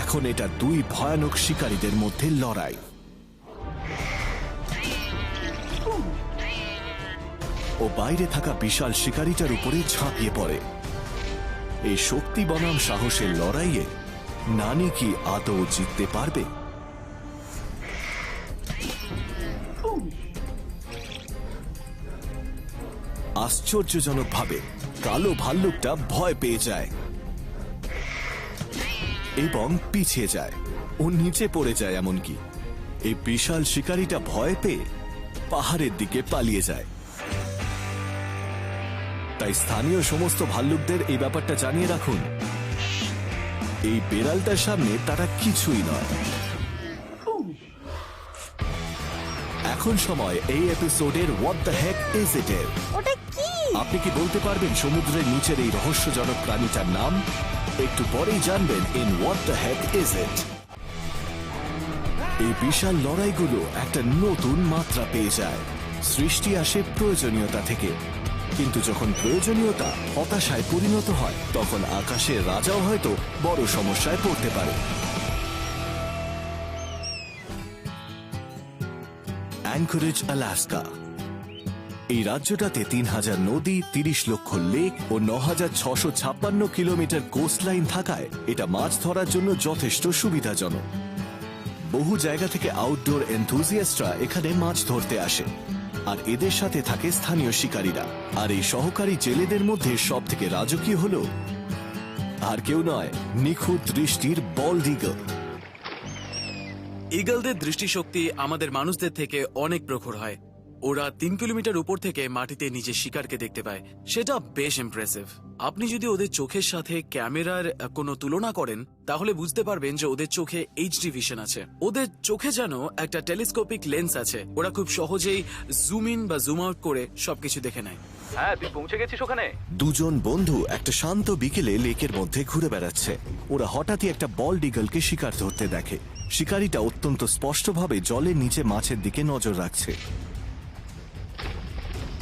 S2: এখন এটা 2 ভয়ানক শিকারীদের মধ্যে লড়াই। ও বাইরে থাকা বিশাল শিকারীটার উপরে ঝাঁপিয়ে পড়ে। এই শক্তি বনাম সাহসের লড়াইয়ে নানি কি আদৌ জিততে পারবে? আশ্চর্যজনকভাবে কালো ভাল্লুকটা ভয় পেয়ে যায় এবং পিছিয়ে যায়। ও নিচে পড়ে যায়। এমনকি এই বিশাল শিকারীটা ভয় পেয়ে পাহাড়ের দিকে পালিয়ে যায়। তাই স্থানীয় সমস্ত ভাল্লুকদের এই ব্যাপারটা জানিয়ে রাখুন, এই বেড়ালটার সামনে তারা কিছুই নয়। এখন সময় এই এপিসোডের what the heck is it এর।
S3: ওটা কি?
S2: আপনি কি বলতে পারবেন সমুদ্রের নিচের এই রহস্যজনক প্রাণীটার নাম? একটু পরেই জানবেন in what the heck is ইট। এই বিশাল লড়াইগুলো একটা নতুন মাত্রা পেয়ে যায়। সৃষ্টি আসে প্রয়োজনীয়তা থেকে, কিন্তু যখন প্রয়োজনীয়তা হতাশায় পরিণত হয় তখন আকাশের রাজাও হয়তো বড় সমস্যায় পড়তে পারে। Anchorage, Alaska. এই রাজ্যটাতে 3000 নদী, 30 লক্ষ লেক ও 9656 কিলোমিটার কোস্টলাইন থাকায় এটা মাছ ধরার জন্য যথেষ্ট সুবিধাজনক। বহু জায়গা থেকে আউটডোর এনথুজিয়াস্টরা এখানে মাছ ধরতে আসে, আর এদের সাথে থাকে স্থানীয় শিকারীরা। আর এই সহকারী জেলেদের মধ্যে সব থেকে রাজকীয় হল আর কেউ নয়, নিখুঁত দৃষ্টির বল্ড ঈগল।
S1: ঈগলদের দৃষ্টিশক্তি আমাদের মানুষদের থেকে অনেক প্রখর হয়। ওরা 3 কিলোমিটার উপর থেকে মাটিতে নিজের শিকারকে দেখতে পায়। সেটা বেশ ইমপ্রেসিভ। আপনি যদি ওদের চোখের সাথে ক্যামেরার কোনো তুলনা করেন তাহলে বুঝতে পারবেন যে ওদের চোখে HD ভিশন আছে। ওদের চোখে যেন একটা টেলিস্কোপিক লেন্স আছে। ওরা খুব সহজেই জুম ইন বা জুম আউট করে সবকিছু দেখে নেয়।
S4: হ্যাঁ, তুই পৌঁছে গেছিস ওখানে?
S2: দুজন বন্ধু একটা শান্ত বিকেলে লেকের মধ্যে ঘুরে বেড়াচ্ছে। ওরা হঠাৎই একটা বল্ড ঈগলকে শিকার ধরতে দেখে। শিকারীটা অত্যন্ত স্পষ্টভাবে জলের নিচে মাছের দিকে নজর রাখছে,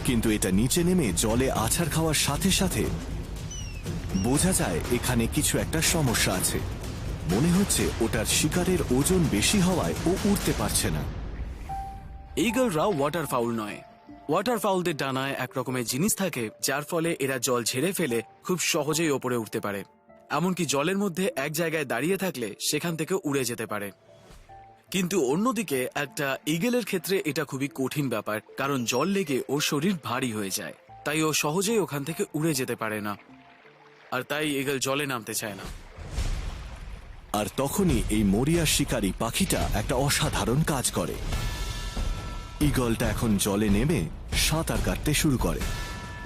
S2: কিন্তু এটা নিচে নেমে জলে আছাড় খাওয়ার সাথে সাথে বোঝা যায় এখানে কিছু একটা সমস্যা আছে। মনে হচ্ছে ওটার শিকারের ওজন বেশি হওয়ায় ও উঠতে পারছে না।
S1: ঈগলরা ওয়াটার ফাউল নয়। ওয়াটার ফাউলদের ডানায় এক রকমের জিনিস থাকে যার ফলে এরা জল ঝেড়ে ফেলে খুব সহজেই ওপরে উঠতে পারে। এমনকি জলের মধ্যে এক জায়গায় দাঁড়িয়ে থাকলে সেখান থেকে উড়ে যেতে পারে। কিন্তু অন্যদিকে একটা ঈগলের ক্ষেত্রে এটা খুবই কঠিন ব্যাপার, কারণ জল লেগে ওর শরীর ভারী হয়ে যায়। তাই ও সহজেই ওখান থেকে উড়ে যেতে পারে না, আর তাই ঈগল জলে নামতে চায় না।
S2: আর তখনই এই মরিয়া শিকারী পাখিটা একটা অসাধারণ কাজ করে। ঈগলটা এখন জলে নেমে সাঁতার কাটতে শুরু করে।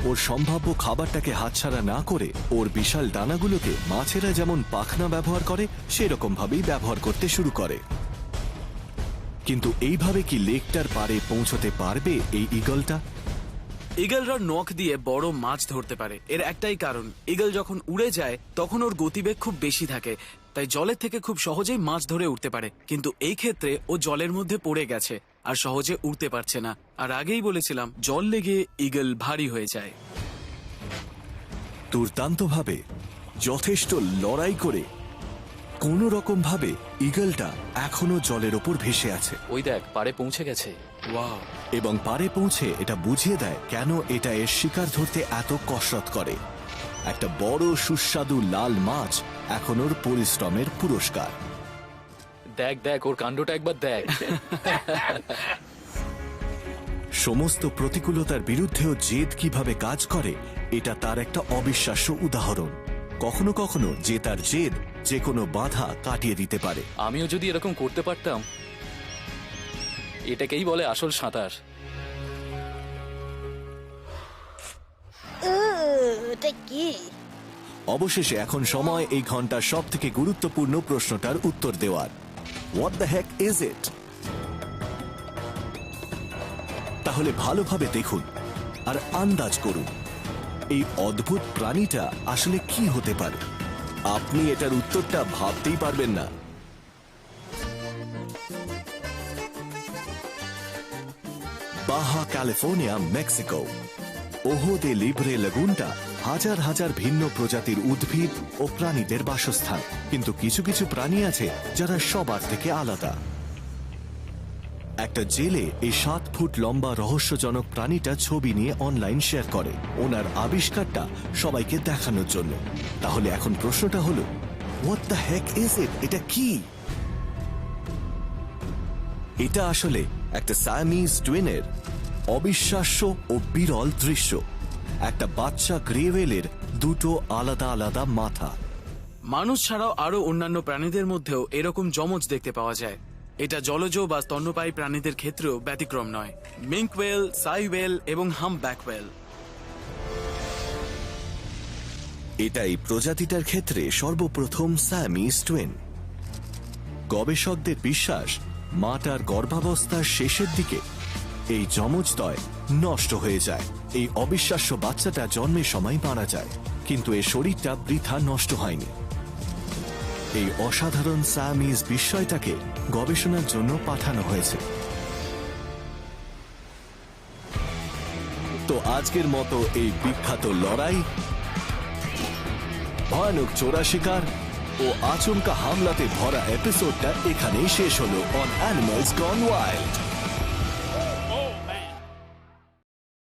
S2: ওর সম্ভাব্য খাবারটাকে হাতছাড়া না করে ওর বিশাল ডানাগুলোকে মাছেরা যেমন পাখনা ব্যবহার করে সেরকম ভাবেই ব্যবহার করতে শুরু করে। কিন্তু এইভাবে কি লেকটার পাড়ে পৌঁছতে পারবে এই ঈগলটা?
S1: ঈগলরা নখ দিয়ে বড় মাছ ধরতে পারে। এর একটাই কারণ, ঈগল যখন উড়ে যায় তখন ওর গতিবেগ খুব বেশি থাকে, তাই জলের থেকে খুব সহজেই মাছ ধরে উঠতে পারে। কিন্তু এই ক্ষেত্রে ও জলের মধ্যে পড়ে গেছে আর সহজে উঠতে পারছে না। আর আগেই বলেছিলাম জল লেগে ঈগল ভারী হয়ে যায়।
S2: দুর্দান্তভাবে যথেষ্ট লড়াই করে কোন রকম ভাবে ঈগলটা এখনো জলের ওপর ভেসে আছে।
S4: ওই দেখ, পাড়ে পৌঁছে গেছে।
S1: ওয়াও!
S2: এবং পাড়ে পৌঁছে এটা বুঝিয়ে দেয় কেন এটা এর শিকার ধরতে এত কসরত করে। একটা বড় সুস্বাদু লাল মাছ এখন ওর পরিশ্রমের পুরস্কার।
S4: দেখ দেখ ওর কাণ্ডটা একবার দেখ।
S2: সমস্ত প্রতিকূলতার বিরুদ্ধেও জেদ কিভাবে কাজ করে এটা তার একটা অবিশ্বাস্য উদাহরণ। কখনো কখনো যে তার জেদ যে কোনো বাধা কাটিয়ে দিতে পারে।
S4: আমিও যদি এরকম করতে পারতাম। এটাকেই বলে আসল সাঁতার।
S3: এটা কি?
S2: অবশেষে এখন সময় এই ঘন্টার সব থেকে গুরুত্বপূর্ণ প্রশ্নটার উত্তর দেওয়ার। হোয়াট দ্য হেক ইজ ইট? তাহলে ভালোভাবে দেখুন আর আন্দাজ করুন এই অদ্ভুত প্রাণীটা আসলে কি হতে পারে। আপনি এটার উত্তরটা ভাবতেই পারবেন না। বাহা ক্যালিফোর্নিয়া, মেক্সিকো। ওহো দে লিব্রে লাগুনটা হাজার হাজার ভিন্ন প্রজাতির উদ্ভিদ ও প্রাণীদের বাসস্থান, কিন্তু কিছু কিছু প্রাণী আছে যারা সবার থেকে আলাদা। একটা জেলে এই 7 ফুট লম্বা রহস্যজনক প্রাণীটা ছবি নিয়ে অনলাইন শেয়ার করে ওনার আবিষ্কারটা সবাইকে দেখানোর জন্য। তাহলে এখন প্রশ্নটা হলো, হোয়াট দ্য হেক ইজ ইট? এটা কি? এটা আসলে একটা সায়ামিজ টুইনের অবিশ্বাস্য ও বিরল দৃশ্য। একটা বাচ্চা গ্রে ওয়েলের দুটো আলাদা আলাদা মাথা।
S1: মানুষ ছাড়াও আরো অন্যান্য প্রাণীদের মধ্যেও এরকম যমজ দেখতে পাওয়া যায়। এটা জলজ বা স্তন্যপায়ী প্রাণীদের ক্ষেত্রেও ব্যতিক্রম নয়। মিঙ্ক ওয়েল, সাই ওয়েল এবং হাম্পব্যাক ওয়েল।
S2: এটাই প্রজাতিটার ক্ষেত্রে সর্বপ্রথম সায়ামিজ টুইন। গবেষকদের বিশ্বাস, মাটার গর্ভাবস্থার শেষের দিকে এই যমজদ্বয় নষ্ট হয়ে যায়। এই অবিশ্বাস্য বাচ্চাটা জন্মের সময় মারা যায়, কিন্তু এর শরীরটা বৃথা নষ্ট হয়নি। এই অসাধারণ সায়ামিজ বিস্ময়টাকে গবেষণার জন্য পাঠানো হয়েছে। তো আজকের মতো এই বিখ্যাত লড়াই, ভয়ানক চোরা শিকার ও আচমকা হামলাতে ভরা এপিসোডটা এখানেই শেষ হলো অন অ্যানিমালস গন ওয়াইল্ড।